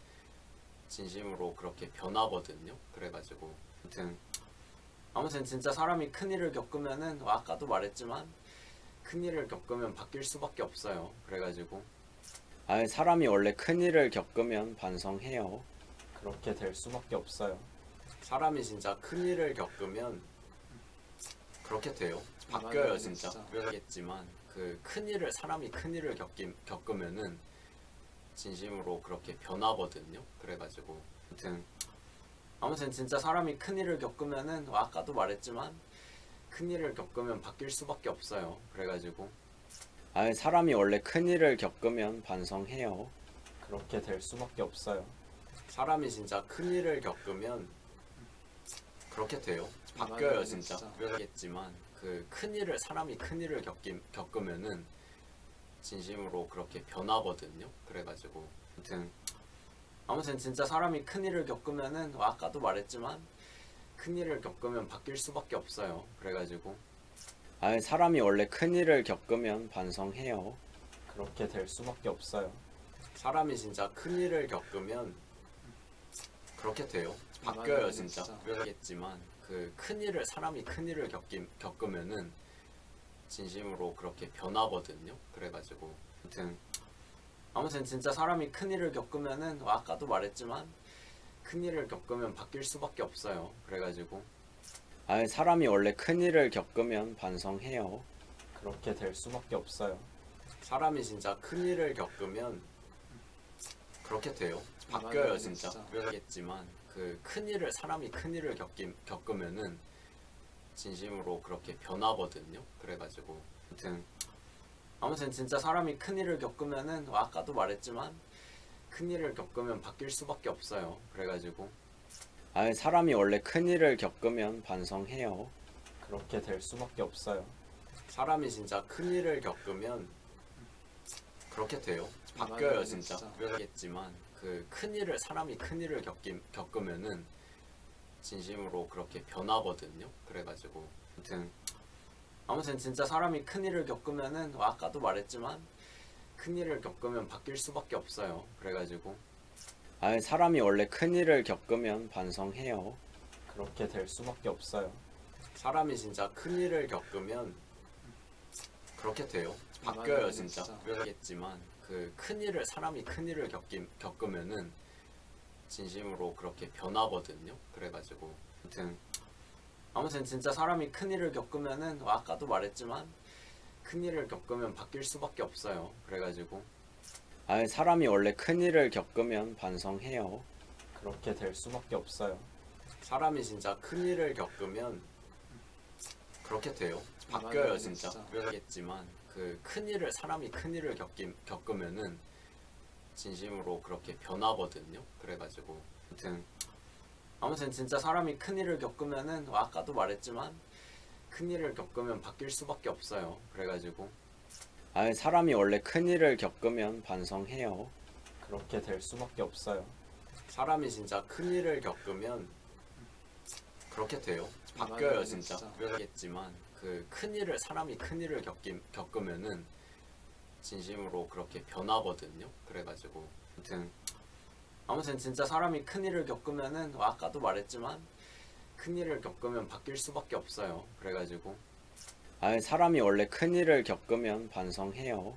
진심으로 그렇게 변하거든요. 그래가지고 아무튼 진짜 사람이 큰일을 겪으면은 아까도 말했지만 큰일을 겪으면 바뀔 수밖에 없어요. 그래가지고 사람이 원래 큰일을 겪으면 반성해요. 그렇게 될 수밖에 없어요. 사람이 진짜 큰일을 겪으면 그렇게 돼요. 바뀌어요 진짜. 그러겠지만 그 큰일을 사람이 큰일을 겪으면은 진심으로 그렇게 변하거든요. 그래가지고 아무튼 진짜 사람이 큰일을 겪으면은 아까도 말했지만 큰일을 겪으면 바뀔 수밖에 없어요. 그래가지고 사람이 원래 큰일을 겪으면 반성해요. 그렇게 될 수밖에 없어요. 사람이 진짜 큰일을 겪으면 그렇게 돼요. 바뀌어요 진짜. 그러겠지만 그 큰일을 사람이 큰일을 겪으면은 진심으로 그렇게 변하거든요. 그래가지고 아무튼 진짜 사람이 큰일을 겪으면은 아까도 말했지만 큰일을 겪으면 바뀔 수밖에 없어요. 그래가지고 사람이 원래 큰일을 겪으면 반성해요. 그렇게 될 수밖에 없어요. 사람이 진짜 큰일을 겪으면 그렇게 돼요. 바뀌어요 진짜. 그러겠지만 그 큰일을 사람이 큰일을 겪으면은 진심으로 그렇게 변하거든요. 그래가지고 아무튼 진짜 사람이 큰일을 겪으면은 아까도 말했지만 큰일을 겪으면 바뀔 수밖에 없어요. 그래가지고 사람이 원래 큰일을 겪으면 반성해요. 그렇게 될 수밖에 없어요. 사람이 진짜 큰일을 겪으면 그렇게 돼요. 바뀌어요 진짜. 그러겠지만 그 사람이 큰일을 겪으면은 진심으로 그렇게 변하거든요. 그래가지고 아무튼 진짜 사람이 큰일을 겪으면은 아까도 말했지만 큰일을 겪으면 바뀔 수밖에 없어요. 그래가지고 사람이 원래 큰일을 겪으면 반성해요. 그렇게 될 수밖에 없어요. 사람이 진짜 큰일을 겪으면 그렇게 돼요. 바뀌어요 진짜. 그러겠지만 그 사람이 큰일을 겪으면은 진심으로 그렇게 변하거든요. 그래가지고 아무튼 진짜 사람이 큰일을 겪으면은 아까도 말했지만 큰일을 겪으면 바뀔 수밖에 없어요. 그래가지고 사람이 원래 큰일을 겪으면 반성해요. 그렇게 될 수밖에 없어요. 사람이 진짜 큰일을 겪으면 그렇게 돼요. 바뀌어요 진짜. 그러겠지만 그 사람이 큰일을 겪으면은 진심으로 그렇게 변하거든요. 그래가지고 아무튼 진짜 사람이 큰일을 겪으면은 아까도 말했지만 큰일을 겪으면 바뀔 수밖에 없어요. 그래가지고 사람이 원래 큰일을 겪으면 반성해요. 그렇게 될 수밖에 없어요. 사람이 진짜 큰일을 겪으면 그렇게 돼요. 바뀌어요 진짜. 그러겠지만 그 사람이 큰일을 겪으면은 진심으로 그렇게 변하거든요. 그래가지고 아무튼 진짜 사람이 큰일을 겪으면은 아까도 말했지만 큰일을 겪으면 바뀔 수밖에 없어요. 그래가지고 사람이 원래 큰일을 겪으면 반성해요. 그렇게 될 수밖에 없어요. 사람이 진짜 큰일을 겪으면 그렇게 돼요. 바뀌어요 진짜. 그러겠지만 그 사람이 큰일을 겪으면은 진심으로 그렇게 변하거든요. 그래가지고 아무튼 진짜 사람이 큰일을 겪으면은 아까도 말했지만 큰일을 겪으면 바뀔 수밖에 없어요. 그래가지고 사람이 원래 큰일을 겪으면 반성해요.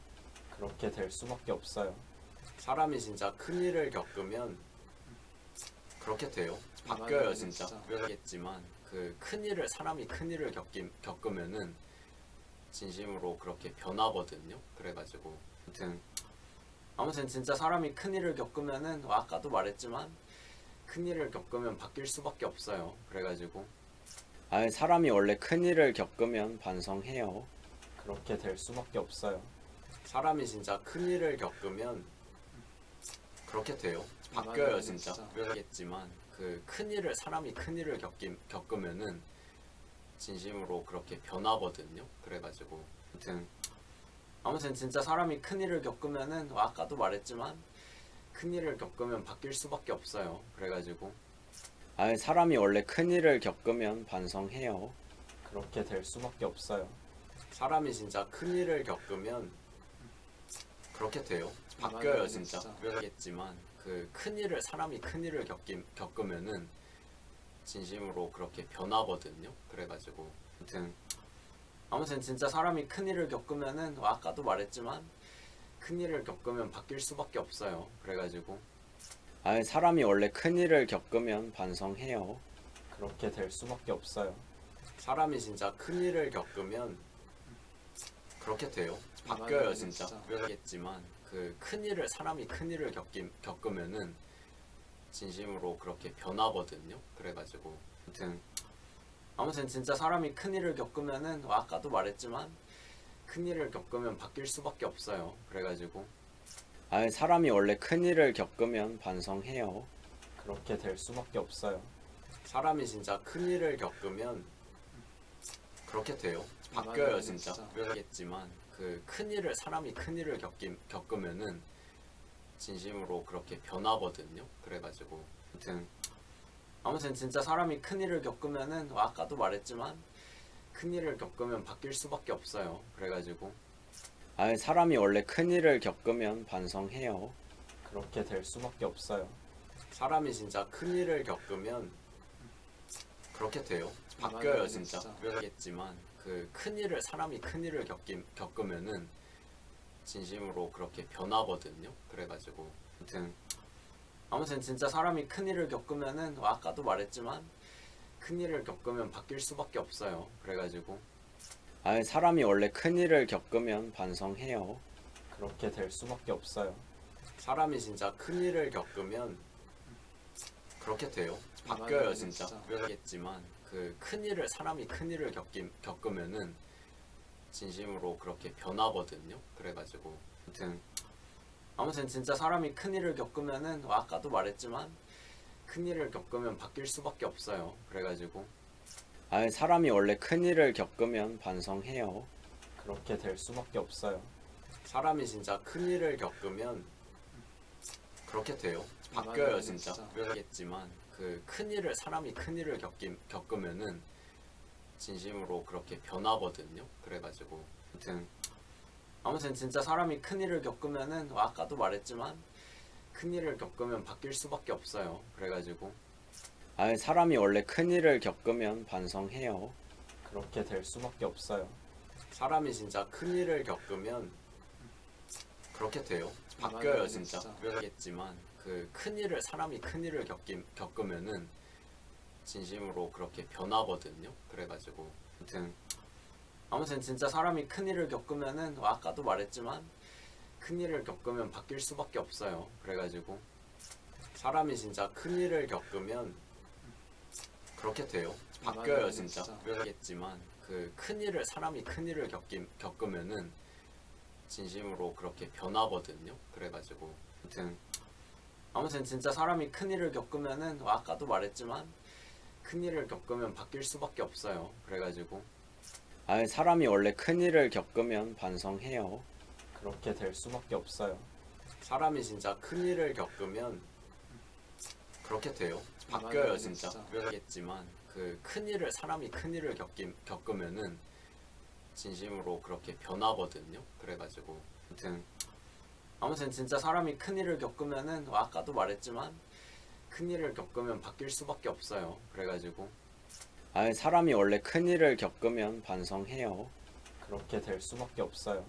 그렇게 될 수밖에 없어요. 사람이 진짜 큰일을 겪으면 그렇게 돼요. 바뀌어요 진짜. 그러겠지만 그 사람이 큰일을 겪으면은 진심으로 그렇게 변하거든요. 그래가지고 아무튼 진짜 사람이 큰일을 겪으면은 아까도 말했지만 큰일을 겪으면 바뀔 수밖에 없어요. 그래가지고 사람이 원래 큰일을 겪으면 반성해요. 그렇게 될 수밖에 없어요. 사람이 진짜 큰일을 겪으면 그렇게 돼요. 바뀌어요 진짜. 그러겠지만 그 사람이 큰일을 겪으면은 진심으로 그렇게 변하거든요. 그래가지고 아무튼 진짜 사람이 큰일을 겪으면은 아까도 말했지만 큰일을 겪으면 바뀔 수밖에 없어요. 그래가지고 사람이 원래 큰일을 겪으면 반성해요. 그렇게 될 수밖에 없어요. 사람이 진짜 큰일을 겪으면 그렇게 돼요. 바뀌어요 진짜. 그러겠지만 그 사람이 큰일을 겪으면은 진심으로 그렇게 변하거든요. 그래가지고 아무튼 진짜 사람이 큰일을 겪으면은 아까도 말했지만 큰일을 겪으면 바뀔 수밖에 없어요. 그래가지고 사람이 원래 큰일을 겪으면 반성해요. 그렇게 될 수밖에 없어요. 사람이 진짜 큰일을 겪으면 그렇게 돼요. 바뀌어요 진짜. 그러겠지만 그 사람이 큰일을 겪으면은 진심으로 그렇게 변하거든요. 그래가지고 아무튼 진짜 사람이 큰일을 겪으면은 아까도 말했지만 큰일을 겪으면 바뀔 수밖에 없어요. 그래가지고 사람이 원래 큰일을 겪으면 반성해요. 그렇게 될 수밖에 없어요. 사람이 진짜 큰일을 겪으면 그렇게 돼요. 바뀌어요 진짜. 그러겠지만 그 사람이 큰일을 겪으면은 진심으로 그렇게 변하거든요. 그래가지고 아무튼 진짜 사람이 큰일을 겪으면은 아까도 말했지만 큰일을 겪으면 바뀔 수밖에 없어요. 그래가지고 사람이 원래 큰일을 겪으면 반성해요. 그렇게 될 수밖에 없어요. 사람이 진짜 큰일을 겪으면 그렇게 돼요. 바뀌어요 진짜. 그러겠지만 그 사람이 큰일을 겪으면은 진심으로 그렇게 변하거든요. 그래가지고 아무튼 진짜 사람이 큰일을 겪으면은 아까도 말했지만 큰일을 겪으면 바뀔 수밖에 없어요. 그래가지고 사람이 원래 큰일을 겪으면 반성해요. 그렇게 될 수밖에 없어요. 사람이 진짜 큰일을 겪으면 그렇게 돼요. 바뀌어요 진짜. 그러겠지만 그 큰일을 사람이 큰일을 겪으면은 진심으로 그렇게 변하거든요. 그래가지고 아무튼 진짜 사람이 큰일을 겪으면은 아까도 말했지만 큰일을 겪으면 바뀔 수밖에 없어요. 그래가지고 사람이 원래 큰일을 겪으면 반성해요. 그렇게 될 수밖에 없어요. 사람이 진짜 큰일을 겪으면 그렇게 돼요. 바뀌어요 진짜. 그러겠지만 그 큰일을 사람이 큰일을 겪으면은 진심으로 그렇게 변하거든요. 그래가지고 아무튼 진짜 사람이 큰일을 겪으면은 아까도 말했지만 큰일을 겪으면 바뀔 수밖에 없어요. 그래가지고 사람이 원래 큰일을 겪으면 반성해요. 그렇게 될 수밖에 없어요. 사람이 진짜 큰일을 겪으면 그렇게 돼요. 바뀌어요 진짜. 그러겠지만 그 큰일을 사람이 큰일을 겪으면은 진심으로 그렇게 변하거든요. 그래가지고 아무튼 진짜 사람이 큰일을 겪으면은 아까도 말했지만 큰일을 겪으면 바뀔 수밖에 없어요. 그래가지고 사람이 진짜 큰일을 겪으면 그렇게 돼요. 바뀌어요 진짜. 그러겠지만 그 큰일을 사람이 큰일을 겪으면은 진심으로 그렇게 변하거든요. 그래가지고 아무튼 진짜 사람이 큰일을 겪으면은 아까도 말했지만 큰일을 겪으면 바뀔 수밖에 없어요. 그래가지고 사람이 원래 큰일을 겪으면 반성해요. 그렇게 될 수밖에 없어요. 사람이 진짜 큰일을 겪으면 그렇게 돼요. 바뀌어요 진짜. 그러겠지만 그 큰일을 사람이 큰일을 겪으면은 진심으로 그렇게 변하거든요. 그래가지고 아무튼 진짜 사람이 큰일을 겪으면은 아까도 말했지만 큰일을 겪으면 바뀔 수밖에 없어요. 그래가지고 사람이 원래 큰일을 겪으면 반성해요. 그렇게 될 수밖에 없어요.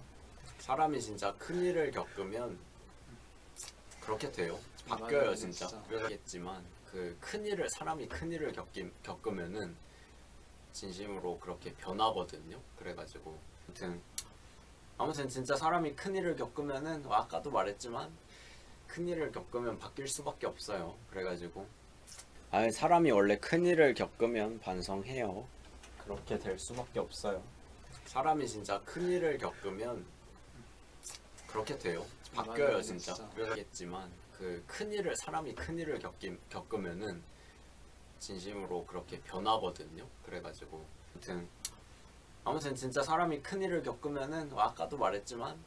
사람이 진짜 큰일을 겪으면 그렇게 돼요. 바뀌어요 진짜. 그러겠지만 그 큰일을 사람이 큰일을 겪으면은 진심으로 그렇게 변하거든요. 그래가지고 아무튼 진짜 사람이 큰일을 겪으면은 아까도 말했지만 큰일을 겪으면 바뀔 수밖에 없어요. 그래가지고 사람이 원래 큰일을 겪으면 반성해요. 그렇게 될 수밖에 없어요. 사람이 진짜 큰일을 겪으면 그렇게 돼요. 바뀌어요 진짜. 그러겠지만 그 큰일을 사람이 큰일을 겪으면은 진심으로 그렇게 변하거든요. 그래가지고 아무튼 진짜 사람이 큰일을 겪으면은 아까도 말했지만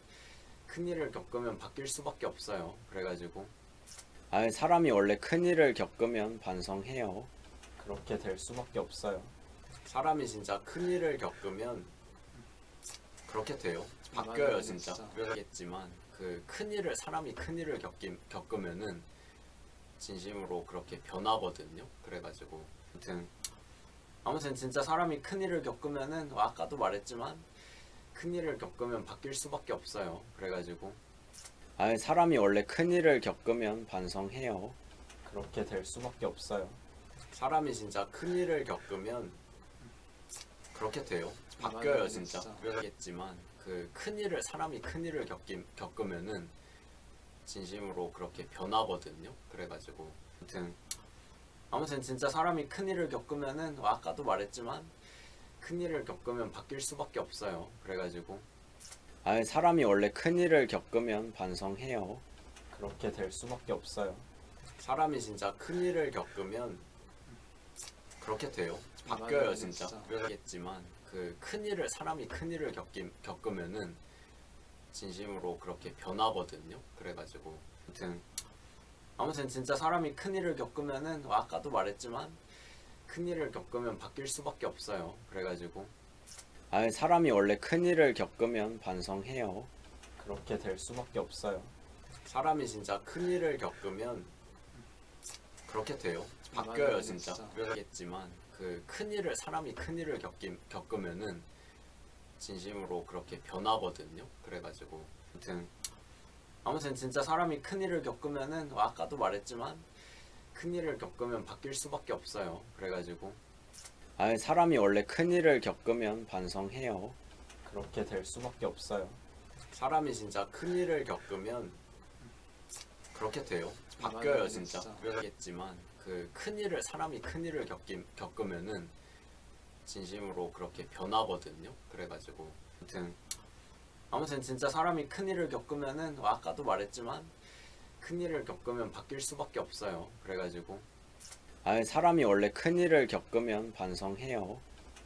큰일을 겪으면 바뀔 수밖에 없어요. 그래가지고 사람이 원래 큰일을 겪으면 반성해요. 그렇게 될 수밖에 없어요. 사람이 진짜 큰일을 겪으면 그렇게 돼요. 바뀌어요 진짜. 그러겠지만 그 큰일을 사람이 큰일을 겪으면은 진심으로 그렇게 변하거든요. 그래가지고 아무튼 진짜 사람이 큰일을 겪으면은 아까도 말했지만 큰일을 겪으면 바뀔 수밖에 없어요. 그래가지고 사람이 원래 큰일을 겪으면 반성해요. 그렇게 될 수밖에 없어요. 사람이 진짜 큰일을 겪으면 그렇게 돼요. 바뀌어요 진짜. 그러겠지만 그 큰일을 사람이 큰일을 겪으면은 진심으로 그렇게 변하거든요. 그래가지고 아무튼 진짜 사람이 큰일을 겪으면은 아까도 말했지만 큰일을 겪으면 바뀔 수밖에 없어요. 그래가지고 사람이 원래 큰일을 겪으면 반성해요. 그렇게 될 수밖에 없어요. 사람이 진짜 큰일을 겪으면 그렇게 돼요. 바뀌어요 진짜. 그러겠지만 그 큰일을 사람이 큰일을 겪으면은 진심으로 그렇게 변하거든요. 그래가지고 아무튼 진짜 사람이 큰일을 겪으면은 아까도 말했지만 큰일을 겪으면 바뀔 수밖에 없어요. 그래가지고 사람이 원래 큰일을 겪으면 반성해요. 그렇게 될 수밖에 없어요. 사람이 진짜 큰일을 겪으면 그렇게 돼요. 바뀌어요 진짜. 그러겠지만 그 큰일을 사람이 큰일을 겪으면은 진심으로 그렇게 변하거든요. 그래가지고 아무튼 진짜 사람이 큰일을 겪으면은 아까도 말했지만 큰일을 겪으면 바뀔 수밖에 없어요. 그래가지고 사람이 원래 큰일을 겪으면 반성해요. 그렇게 될 수밖에 없어요. 사람이 진짜 큰일을 겪으면 그렇게 돼요. 바뀌어요 진짜. 그러겠지만 그 큰일을 사람이 큰일을 겪으면은 진심으로 그렇게 변하거든요. 그래가지고 아무튼 진짜 사람이 큰일을 겪으면은 아까도 말했지만 큰일을 겪으면 바뀔 수밖에 없어요. 그래가지고 사람이 원래 큰일을 겪으면 반성해요.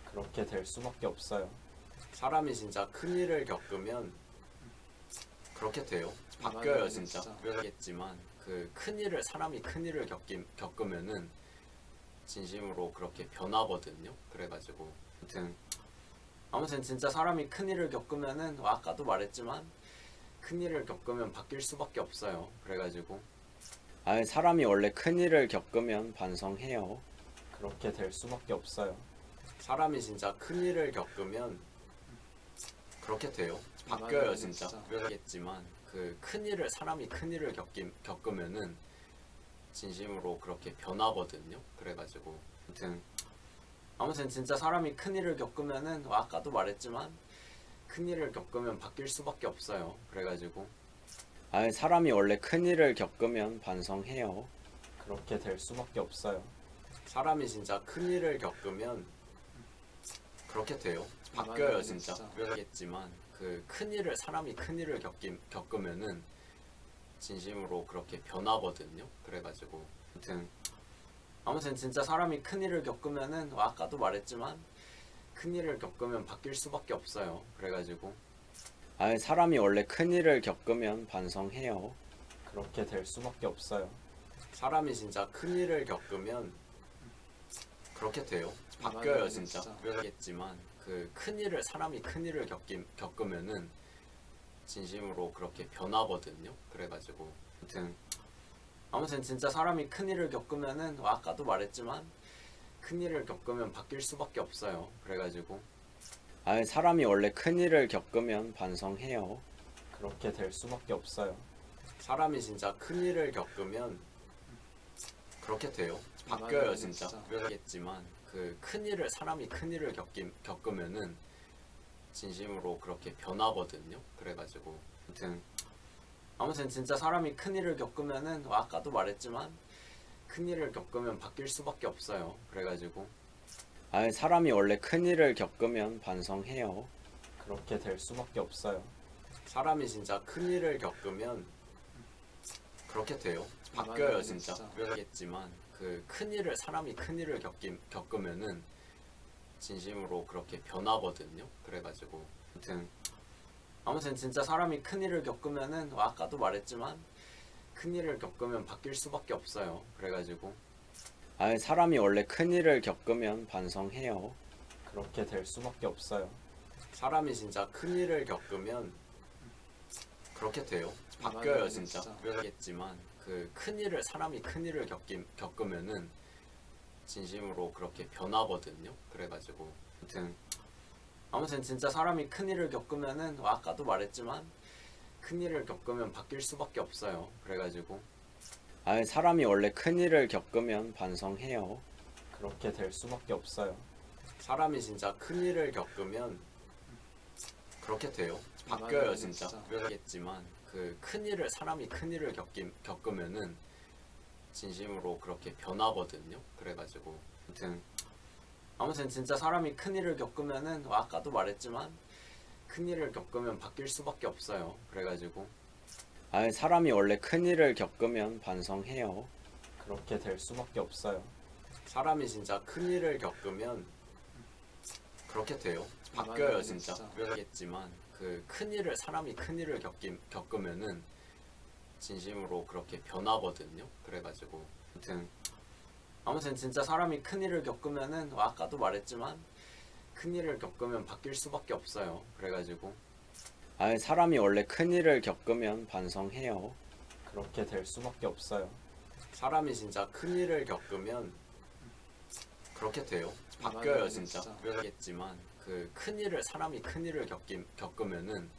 그렇게 될 수밖에 없어요. 사람이 진짜 큰일을 겪으면 그렇게 돼요. 바뀌어요 진짜. 그러겠지만 그 큰일을 사람이 큰일을 겪으면은 진심으로 그렇게 변하거든요. 그래가지고 아무튼 진짜 사람이 큰일을 겪으면은 아까도 말했지만 큰일을 겪으면 바뀔 수밖에 없어요. 그래가지고 사람이 원래 큰일을 겪으면 반성해요. 그렇게 될 수밖에 없어요. 사람이 진짜 큰일을 겪으면 그렇게 돼요. 바뀌어요 진짜. 그러겠지만 그 큰일을 사람이 큰일을 겪으면은 진심으로 그렇게 변하거든요. 그래가지고 아무튼 진짜 사람이 큰일을 겪으면은 아까도 말했지만 큰일을 겪으면 바뀔 수밖에 없어요. 그래가지고 사람이 원래 큰일을 겪으면 반성해요. 그렇게 될 수밖에 없어요. 사람이 진짜 큰일을 겪으면 그렇게 돼요. 바뀌어요 진짜. 그러겠지만 그 큰일을 사람이 큰일을 겪으면은 진심으로 그렇게 변하거든요. 그래가지고 아무튼 진짜 사람이 큰일을 겪으면은 아까도 말했지만 큰일을 겪으면 바뀔 수밖에 없어요. 그래가지고 사람이 원래 큰일을 겪으면 반성해요. 그렇게 될 수밖에 없어요. 사람이 진짜 큰일을 겪으면 그렇게 돼요. 바뀌어요 진짜. 그러겠지만 그 큰일을 사람이 큰일을 겪으면은 진심으로 그렇게 변하거든요. 그래가지고 아무튼 진짜 사람이 큰일을 겪으면은 아까도 말했지만 큰일을 겪으면 바뀔 수밖에 없어요. 그래가지고 사람이 원래 큰일을 겪으면 반성해요. 그렇게 될 수밖에 없어요. 사람이 진짜 큰일을 겪으면 그렇게 돼요. 바뀌어요 진짜. 그러겠지만 그 큰일을 사람이 큰일을 겪으면은 진심으로 그렇게 변하거든요. 그래가지고 아무튼 진짜 사람이 큰일을 겪으면은 아까도 말했지만 큰일을 겪으면 바뀔 수밖에 없어요. 그래가지고 사람이 원래 큰일을 겪으면 반성해요. 그렇게 될 수밖에 없어요. 사람이 진짜 큰일을 겪으면 그렇게 돼요. 바뀌어요 진짜. 그러겠지만 그 큰일을 사람이 큰일을 겪으면은 진심으로 그렇게 변하거든요. 그래가지고 아무튼 진짜 사람이 큰일을 겪으면은 아까도 말했지만 큰일을 겪으면 바뀔 수밖에 없어요. 그래가지고 사람이 원래 큰일을 겪으면 반성해요. 그렇게 될 수밖에 없어요. 사람이 진짜 큰일을 겪으면 그렇게 돼요. 바뀌어요 진짜. 그러겠지만 그 큰일을 사람이 큰일을 겪으면은 진심으로 그렇게 변하거든요. 그래가지고 아무튼 진짜 사람이 큰일을 겪으면은 아까도 말했지만 큰일을 겪으면 바뀔 수밖에 없어요. 그래가지고 사람이 원래 큰일을 겪으면 반성해요. 그렇게 될 수밖에 없어요. 사람이 진짜 큰일을 겪으면 그렇게 돼요. 바뀌어요 진짜. 그러겠지만 그 큰일을 사람이 큰일을 겪으면은 진심으로 그렇게 변하거든요. 그래가지고 아무튼 진짜 사람이 큰일을 겪으면은 아까도 말했지만 큰일을 겪으면 바뀔 수밖에 없어요. 그래가지고 사람이 원래 큰일을 겪으면 반성해요. 그렇게 될 수밖에 없어요. 사람이 진짜 큰일을 겪으면 그렇게 돼요. 바뀌어요 진짜. 그러겠지만 그 큰일을 사람이 큰일을 겪으면은 진심으로 그렇게 변하거든요. 그래가지고 아무튼 진짜 사람이 큰일을 겪으면은 아까도 말했지만 큰일을 겪으면 바뀔 수밖에 없어요. 그래가지고 사람이 원래 큰일을 겪으면 반성해요. 그렇게 될 수밖에 없어요. 사람이 진짜 큰일을 겪으면 그렇게 돼요. 바뀌어요 진짜. 그러겠지만 그 큰일을 사람이 큰일을 겪으면은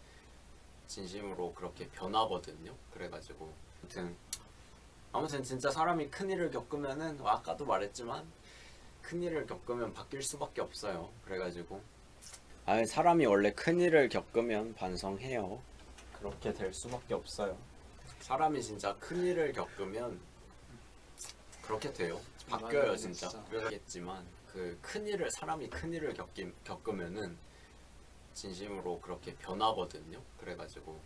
진심으로 그렇게 변하거든요. 그래가지고 아무튼 진짜 사람이 큰일을 겪으면은 아까도 말했지만 큰일을 겪으면 바뀔 수밖에 없어요. 그래가지고 사람이 원래 큰일을 겪으면 반성해요. 그렇게 될 수밖에 없어요. 사람이 진짜 큰일을 겪으면 그렇게 돼요. 바뀌어요 진짜. 그러겠지만 그 큰일을 사람이 큰일을 겪으면은 진심으로 그렇게 변하거든요. 그래가지고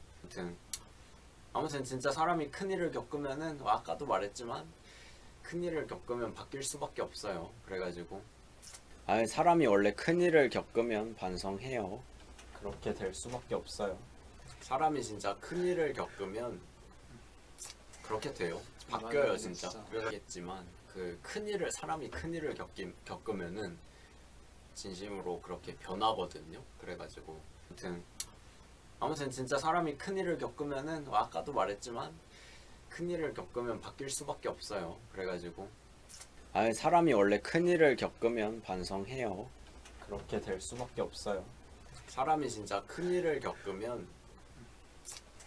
아무튼 진짜 사람이 큰일을 겪으면은 아까도 말했지만 큰일을 겪으면 바뀔 수밖에 없어요. 그래가지고 사람이 원래 큰일을 겪으면 반성해요. 그렇게 될 수밖에 없어요. 사람이 진짜 큰일을 겪으면 그렇게 돼요. 바뀌어요 진짜. 그러겠지만 그 큰일을 사람이 큰일을 겪으면은 진심으로 그렇게 변하거든요. 그래가지고 아무튼 진짜 사람이 큰일을 겪으면은 아까도 말했지만 큰일을 겪으면 바뀔 수밖에 없어요. 그래가지고 사람이 원래 큰일을 겪으면 반성해요. 그렇게 될 수밖에 없어요. 사람이 진짜 큰일을 겪으면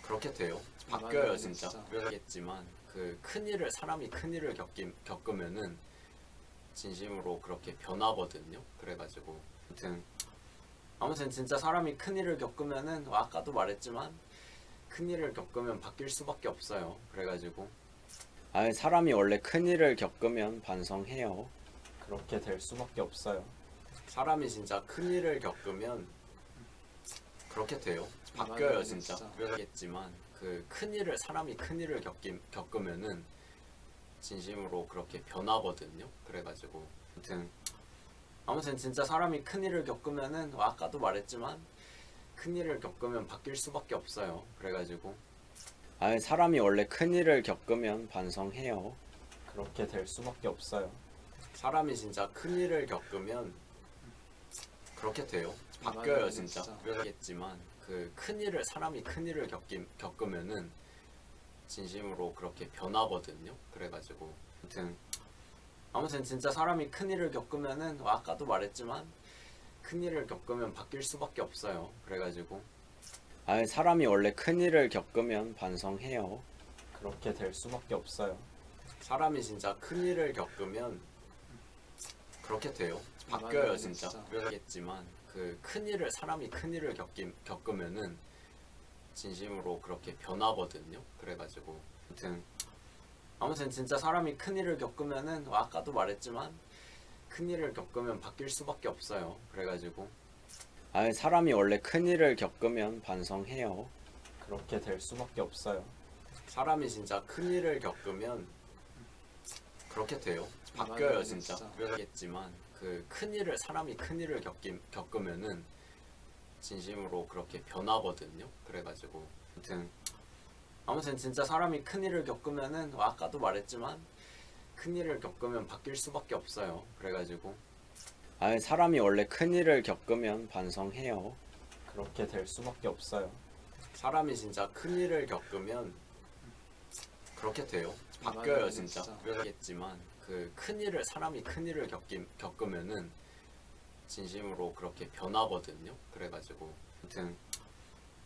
그렇게 돼요. 바뀌어요 진짜. 그러겠지만 그 큰일을 사람이 큰일을 겪으면은 진심으로 그렇게 변하거든요. 그래가지고 아무튼 진짜 사람이 큰일을 겪으면은 아까도 말했지만 큰일을 겪으면 바뀔 수밖에 없어요. 그래가지고 사람이 원래 큰일을 겪으면 반성해요. 그렇게 될 수밖에 없어요. 사람이 진짜 큰일을 겪으면 그렇게 돼요. 바뀌어요 진짜. 그러겠지만 그 큰일을 사람이 큰일을 겪으면은 진심으로 그렇게 변하거든요. 그래가지고 아무튼 진짜 사람이 큰일을 겪으면은 아까도 말했지만 큰일을 겪으면 바뀔 수밖에 없어요. 그래가지고 사람이 원래 큰일을 겪으면 반성해요. 그렇게 될 수밖에 없어요. 사람이 진짜 큰일을 겪으면 그렇게 돼요. 바뀌어요 진짜. 그러겠지만 그 큰일을 사람이 큰일을 겪으면은 진심으로 그렇게 변하거든요. 그래가지고 아무튼 진짜 사람이 큰일을 겪으면은 아까도 말했지만 큰일을 겪으면 바뀔 수밖에 없어요. 그래가지고 사람이 원래 큰일을 겪으면 반성해요. 그렇게 될 수밖에 없어요. 사람이 진짜 큰일을 겪으면 그렇게 돼요. 바뀌어요 진짜. 그러겠지만 그 큰일을 사람이 큰일을 겪으면은 진심으로 그렇게 변하거든요. 그래가지고 아무튼 진짜 사람이 큰일을 겪으면은 아까도 말했지만 큰일을 겪으면 바뀔 수밖에 없어요. 그래가지고 사람이 원래 큰일을 겪으면 반성해요. 그렇게 될 수밖에 없어요. 사람이 진짜 큰일을 겪으면 그렇게 돼요. 바뀌어요 진짜. 그러겠지만 그 큰일을 사람이 큰일을 겪으면은 진심으로 그렇게 변하거든요. 그래가지고 아무튼 진짜 사람이 큰일을 겪으면은 아까도 말했지만 큰일을 겪으면 바뀔 수밖에 없어요. 그래가지고 사람이 원래 큰일을 겪으면 반성해요. 그렇게 될 수밖에 없어요. 사람이 진짜 큰일을 겪으면 그렇게 돼요. 바뀌어요 진짜. 그러겠지만 그 큰일을 사람이 큰일을 겪으면은 진심으로 그렇게 변하거든요. 그래가지고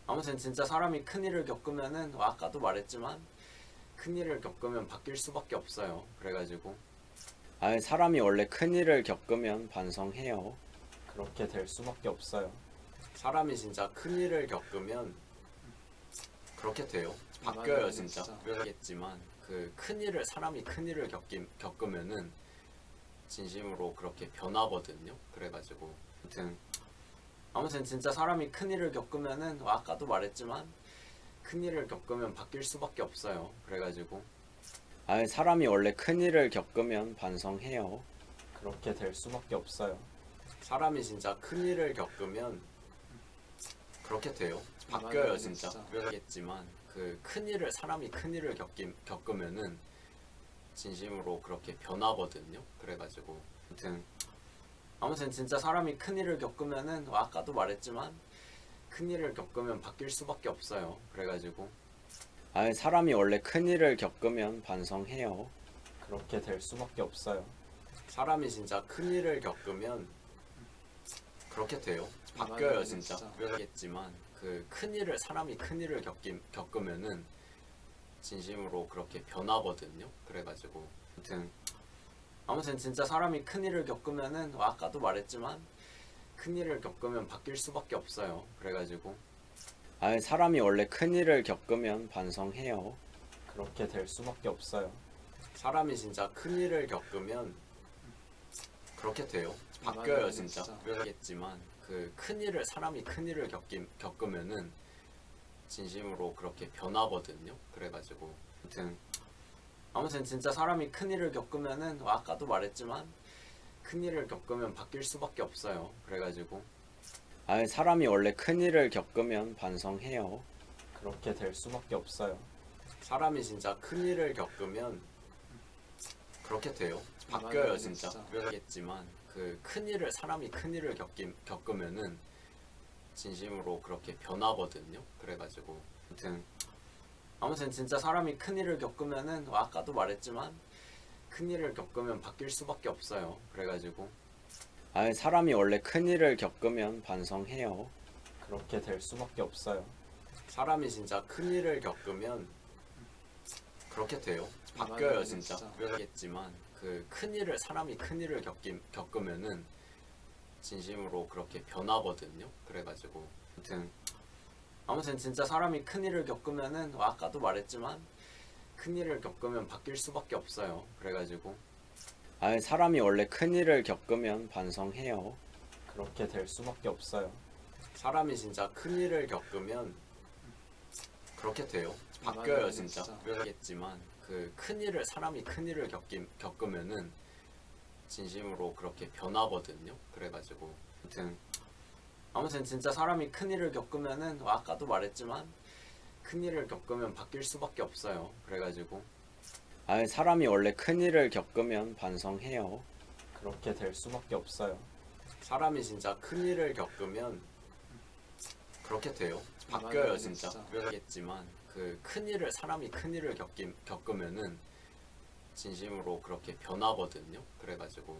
아무튼 진짜 사람이 큰일을 겪으면은 아까도 말했지만 큰일을 겪으면 바뀔 수밖에 없어요. 그래가지고 사람이 원래 큰일을 겪으면 반성해요. 그렇게 될 수밖에 없어요. 사람이 진짜 큰일을 겪으면 그렇게 돼요. 바뀌어요 진짜. 그러겠지만 그 큰일을 사람이 큰일을 겪으면은 진심으로 그렇게 변하거든요. 그래가지고 아무튼 진짜 사람이 큰일을 겪으면은 아까도 말했지만 큰일을 겪으면 바뀔 수밖에 없어요. 그래가지고 사람이 원래 큰일을 겪으면 반성해요. 그렇게 될 수밖에 없어요. 사람이 진짜 큰일을 겪으면 그렇게 돼요. 바뀌어요 진짜. 그러겠지만 그 큰일을 사람이 큰일을 겪으면은 진심으로 그렇게 변하거든요. 그래가지고 아무튼 진짜 사람이 큰일을 겪으면은 아까도 말했지만 큰일을 겪으면 바뀔 수밖에 없어요. 그래가지고 사람이 원래 큰일을 겪으면 반성해요. 그렇게 될 수밖에 없어요. 사람이 진짜 큰일을 겪으면 그렇게 돼요. 바뀌어요 진짜. 그러겠지만 그 큰일을 사람이 큰일을 겪으면은 진심으로 그렇게 변하거든요. 그래가지고 아무튼 진짜 사람이 큰일을 겪으면은 아까도 말했지만 큰일을 겪으면 바뀔 수밖에 없어요. 그래가지고 사람이 원래 큰일을 겪으면 반성해요. 그렇게 될 수밖에 없어요. 사람이 진짜 큰일을 겪으면 그렇게 돼요. 바뀌어요 진짜. 그러겠지만 그 큰일을 사람이 큰일을 겪으면은 진심으로 그렇게 변하거든요. 그래가지고 아무튼 진짜 사람이 큰일을 겪으면은 아까도 말했지만 큰일을 겪으면 바뀔 수밖에 없어요. 그래가지고 사람이 원래 큰일을 겪으면 반성해요. 그렇게 될 수밖에 없어요. 사람이 진짜 큰일을 겪으면 그렇게 돼요. 바뀌어요 진짜. 그러겠지만 그 큰일을 사람이 큰일을 겪으면은 진심으로 그렇게 변하거든요. 그래가지고 아무튼 진짜 사람이 큰일을 겪으면은 아까도 말했지만 큰일을 겪으면 바뀔 수밖에 없어요. 그래가지고 사람이 원래 큰일을 겪으면 반성해요. 그렇게 될 수밖에 없어요. 사람이 진짜 큰일을 겪으면 그렇게 돼요. 바뀌어요 진짜. 그러겠지만 그 큰일을 사람이 큰일을 겪으면은 진심으로 그렇게 변하거든요. 그래가지고 아무튼 진짜 사람이 큰일을 겪으면은 아까도 말했지만 큰일을 겪으면 바뀔 수밖에 없어요. 그래가지고 사람이 원래 큰일을 겪으면 반성해요. 그렇게 될 수밖에 없어요. 사람이 진짜 큰일을 겪으면 그렇게 돼요. 바뀌어요 진짜. 그러겠지만 그 큰일을 사람이 큰일을 겪으면은 진심으로 그렇게 변하거든요. 그래가지고 아무튼 진짜 사람이 큰일을 겪으면은 아까도 말했지만 큰일을 겪으면 바뀔 수밖에 없어요. 그래가지고 사람이 원래 큰일을 겪으면 반성해요. 그렇게 될 수밖에 없어요. 사람이 진짜 큰일을 겪으면 그렇게 돼요. 바뀌어요 진짜. 그러겠지만 그 큰일을 사람이 큰일을 겪으면은 진심으로 그렇게 변하거든요. 그래가지고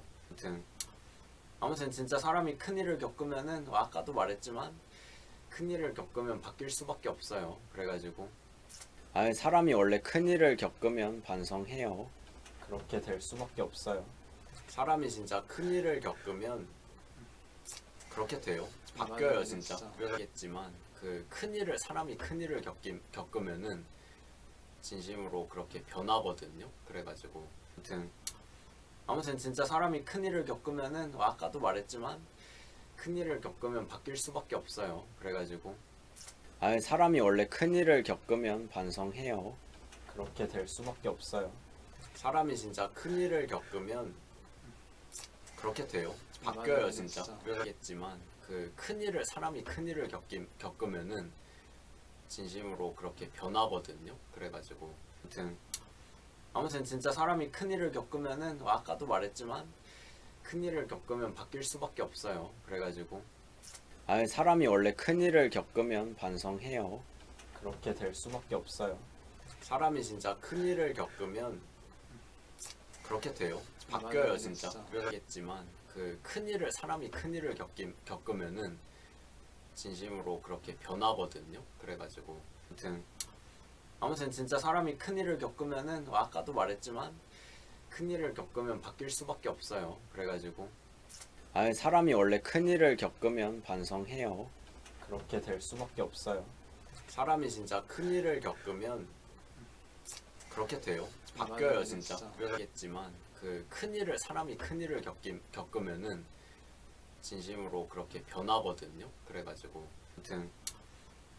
아무튼 진짜 사람이 큰일을 겪으면은 아까도 말했지만 큰일을 겪으면 바뀔 수밖에 없어요. 그래가지고 사람이 원래 큰일을 겪으면 반성해요. 그렇게 될 수밖에 없어요. 사람이 진짜 큰일을 겪으면 그렇게 돼요. 바뀌어요 진짜. 그러겠지만 그 큰일을 사람이 큰일을 겪으면은 진심으로 그렇게 변하거든요. 그래가지고 아무튼 진짜 사람이 큰일을 겪으면은 아까도 말했지만 큰일을 겪으면 바뀔 수밖에 없어요. 그래가지고 사람이 원래 큰일을 겪으면 반성해요. 그렇게 될 수밖에 없어요. 사람이 진짜 큰일을 겪으면 그렇게 돼요. 바뀌어요 진짜. 그러겠지만 그 큰일을 사람이 큰일을 겪으면은 진심으로 그렇게 변하거든요. 그래가지고 아무튼 진짜 사람이 큰일을 겪으면은 아까도 말했지만 큰일을 겪으면 바뀔 수밖에 없어요. 그래가지고 사람이 원래 큰일을 겪으면 반성해요. 그렇게 될 수밖에 없어요. 사람이 진짜 큰일을 겪으면 그렇게 돼요. 바뀌어요 진짜. 그러겠지만 그 큰일을 사람이 큰일을 겪으면은 진심으로 그렇게 변하거든요. 그래가지고 아무튼 진짜 사람이 큰일을 겪으면은 아까도 말했지만 큰일을 겪으면 바뀔 수밖에 없어요. 그래가지고 사람이 원래 큰일을 겪으면 반성해요. 그렇게 될 수밖에 없어요. 사람이 진짜 큰일을 겪으면 그렇게 돼요. 바뀌어요 진짜. 그러겠지만 그 큰일을 사람이 큰일을 겪으면은 진심으로 그렇게 변하거든요. 그래가지고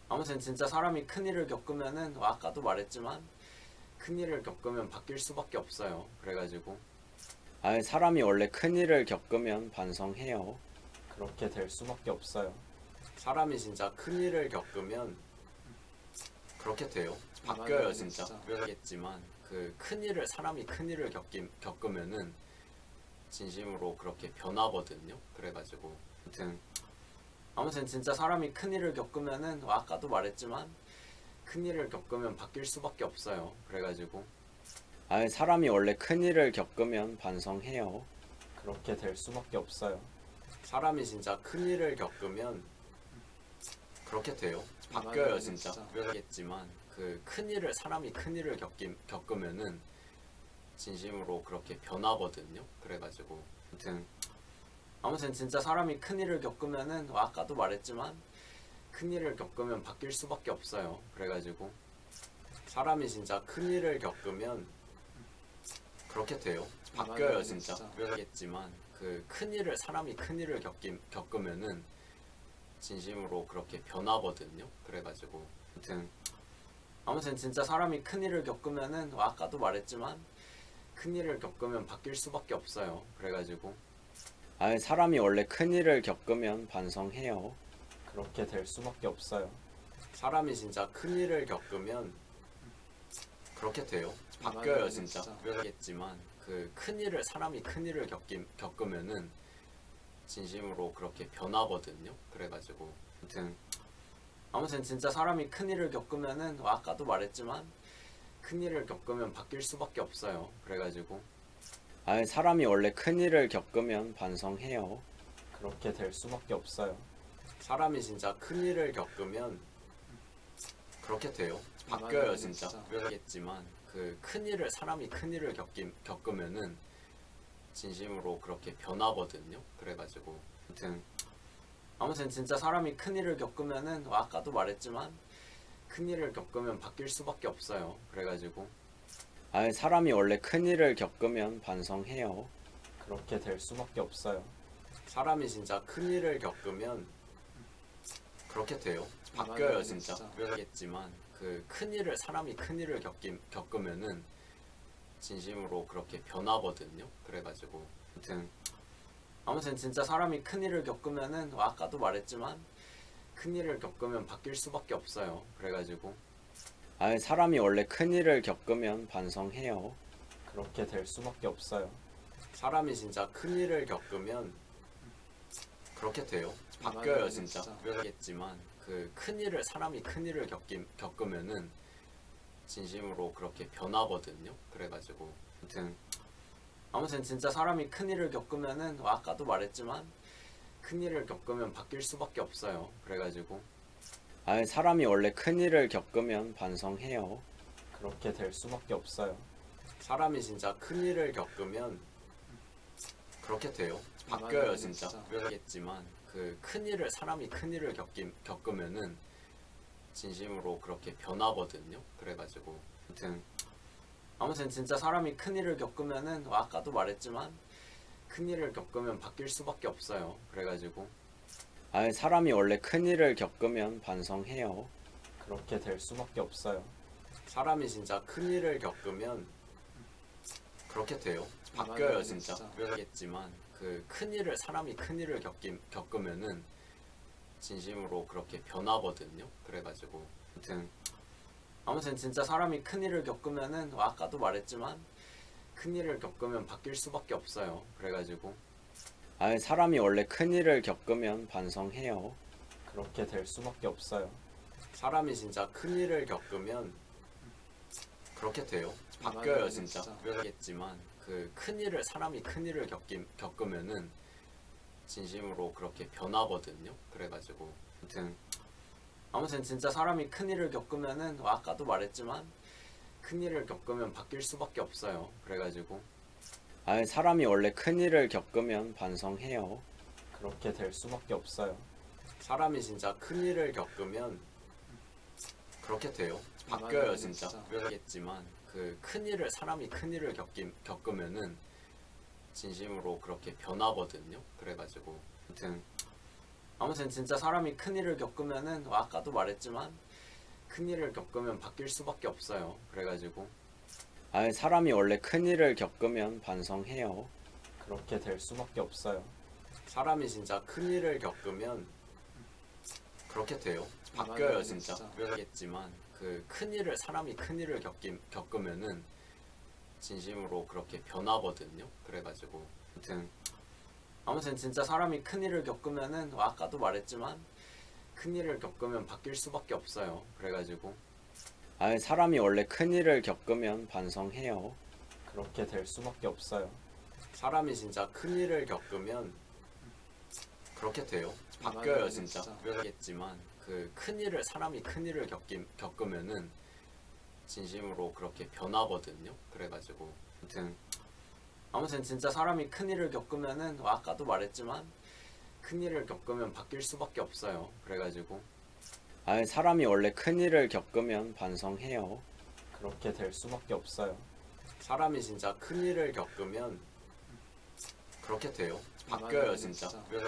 아무튼 진짜 사람이 큰일을 겪으면은 아까도 말했지만 큰일을 겪으면 바뀔 수밖에 없어요. 그래가지고 사람이 원래 큰일을 겪으면 반성해요. 그렇게 될 수밖에 없어요. 사람이 진짜 큰일을 겪으면 그렇게 돼요. 바뀌어요 진짜. 그러겠지만 그 큰일을 사람이 큰일을 겪으면은 진심으로 그렇게 변하거든요. 그래가지고 아무튼 진짜 사람이 큰일을 겪으면은 아까도 말했지만 큰일을 겪으면 바뀔 수밖에 없어요. 그래가지고 사람이 원래 큰일을 겪으면 반성해요. 그렇게 될 수밖에 없어요. 사람이 진짜 큰일을 겪으면 그렇게 돼요. 바뀌어요 진짜. 그러겠지만 그 큰일을 사람이 큰일을 겪으면은 진심으로 그렇게 변하거든요. 그래가지고 아무튼 진짜 사람이 큰일을 겪으면은 아까도 말했지만 큰일을 겪으면 바뀔 수밖에 없어요. 그래가지고 사람이 진짜 큰일을 겪으면 그렇게 돼요. 바뀌어요 진짜. 그러겠지만 그 큰일을 사람이 큰일을 겪으면은 진심으로 그렇게 변하거든요. 그래가지고 아무튼 진짜 사람이 큰일을 겪으면은 아까도 말했지만 큰일을 겪으면 바뀔 수밖에 없어요. 그래가지고 사람이 원래 큰일을 겪으면 반성해요. 그렇게 될 수밖에 없어요. 사람이 진짜 큰일을 겪으면 그렇게 돼요. 바뀌어요 진짜. 그러겠지만 그 큰일을 사람이 큰일을 겪으면은 진심으로 그렇게 변하거든요. 그래가지고 아무튼 진짜 사람이 큰일을 겪으면은 아까도 말했지만 큰일을 겪으면 바뀔 수밖에 없어요. 그래가지고 사람이 원래 큰일을 겪으면 반성해요. 그렇게 될 수밖에 없어요. 사람이 진짜 큰일을 겪으면 그렇게 돼요. 바뀌어요 진짜. 그러겠지만 그 큰일을 사람이 큰일을 겪으면은 진심으로 그렇게 변하거든요. 그래가지고 아무튼 진짜 사람이 큰일을 겪으면은 아까도 말했지만 큰일을 겪으면 바뀔 수밖에 없어요. 그래가지고 사람이 원래 큰일을 겪으면 반성해요. 그렇게 될 수밖에 없어요. 사람이 진짜 큰일을 겪으면 그렇게 돼요. 바뀌어요 진짜. 그러겠지만 그 큰일을 사람이 큰일을 겪으면은 진심으로 그렇게 변하거든요. 그래가지고 아무튼 진짜 사람이 큰일을 겪으면은 아까도 말했지만 큰일을 겪으면 바뀔 수밖에 없어요. 그래가지고 사람이 원래 큰일을 겪으면 반성해요. 그렇게 될 수밖에 없어요. 사람이 진짜 큰일을 겪으면 그렇게 돼요. 바뀌어요 진짜. 그러겠지만 그 큰일을 사람이 큰일을 겪으면은 진심으로 그렇게 변하거든요. 그래가지고 아무튼 진짜 사람이 큰일을 겪으면은 아까도 말했지만 큰일을 겪으면 바뀔 수밖에 없어요. 그래가지고 사람이 원래 큰일을 겪으면 반성해요. 그렇게 될 수밖에 없어요. 사람이 진짜 큰일을 겪으면 그렇게 돼요. 바뀌어요 진짜. 그러겠지만 그 큰일을 사람이 큰일을 겪으면은 진심으로 그렇게 변하거든요. 그래가지고 아무튼 진짜 사람이 큰일을 겪으면은 아까도 말했지만 큰일을 겪으면 바뀔 수밖에 없어요. 그래가지고 사람이 원래 큰일을 겪으면 반성해요. 그렇게 될 수밖에 없어요. 사람이 진짜 큰일을 겪으면 그렇게 돼요. 바뀌어요 진짜. 그러겠지만 그 큰일을 사람이 큰일을 겪으면은 진심으로 그렇게 변하거든요. 그래가지고 아무튼 진짜 사람이 큰일을 겪으면은 아까도 말했지만 큰일을 겪으면 바뀔 수밖에 없어요. 그래가지고 사람이 원래 큰일을 겪으면 반성해요. 그렇게 될 수밖에 없어요. 사람이 진짜 큰일을 겪으면 그렇게 돼요. 바뀌어요 진짜. 그러겠지만 그 큰일을 사람이 큰일을 겪으면은 진심으로 그렇게 변하거든요. 그래가지고 아무튼 진짜 사람이 큰일을 겪으면은 아까도 말했지만 큰일을 겪으면 바뀔 수밖에 없어요. 그래가지고 사람이 원래 큰일을 겪으면 반성해요. 그렇게 될 수밖에 없어요. 사람이 진짜 큰일을 겪으면 그렇게 돼요. 바뀌어요 진짜. 그러겠지만 그 큰일을 사람이 큰일을 겪으면은 진심으로 그렇게 변하거든요. 그래가지고 아무튼 진짜 사람이 큰일을 겪으면은 아까도 말했지만 큰일을 겪으면 바뀔 수밖에 없어요. 그래가지고 사람이 원래 큰일을 겪으면 반성해요. 그렇게 될 수밖에 없어요. 사람이 진짜 큰일을 겪으면 그렇게 돼요. 바뀌어요 진짜. 그러겠지만 그 큰일을 사람이 큰일을 겪으면은 진심으로 그렇게 변하거든요. 그래가지고 아무튼 진짜 사람이 큰일을 겪으면은 아까도 말했지만 큰일을 겪으면 바뀔 수밖에 없어요. 그래가지고 사람이 원래 큰일을 겪으면 반성해요. 그렇게 될 수밖에 없어요. 사람이 진짜 큰일을 겪으면 그렇게 돼요. 바뀌어요 진짜. 그러겠지만 그 큰일을 사람이 큰일을 겪으면은 진심으로 그렇게 변하거든요. 그래가지고 아무튼 진짜 사람이 큰일을 겪으면은 아까도 말했지만 큰일을 겪으면 바뀔 수밖에 없어요. 그래가지고 아니 사람이 원래 큰일을 겪으면 반성해요. 그렇게 될 수밖에 없어요. 사람이 진짜 큰일을 겪으면 그렇게 돼요. 바뀌어요 맞아요, 진짜. 진짜. 그래서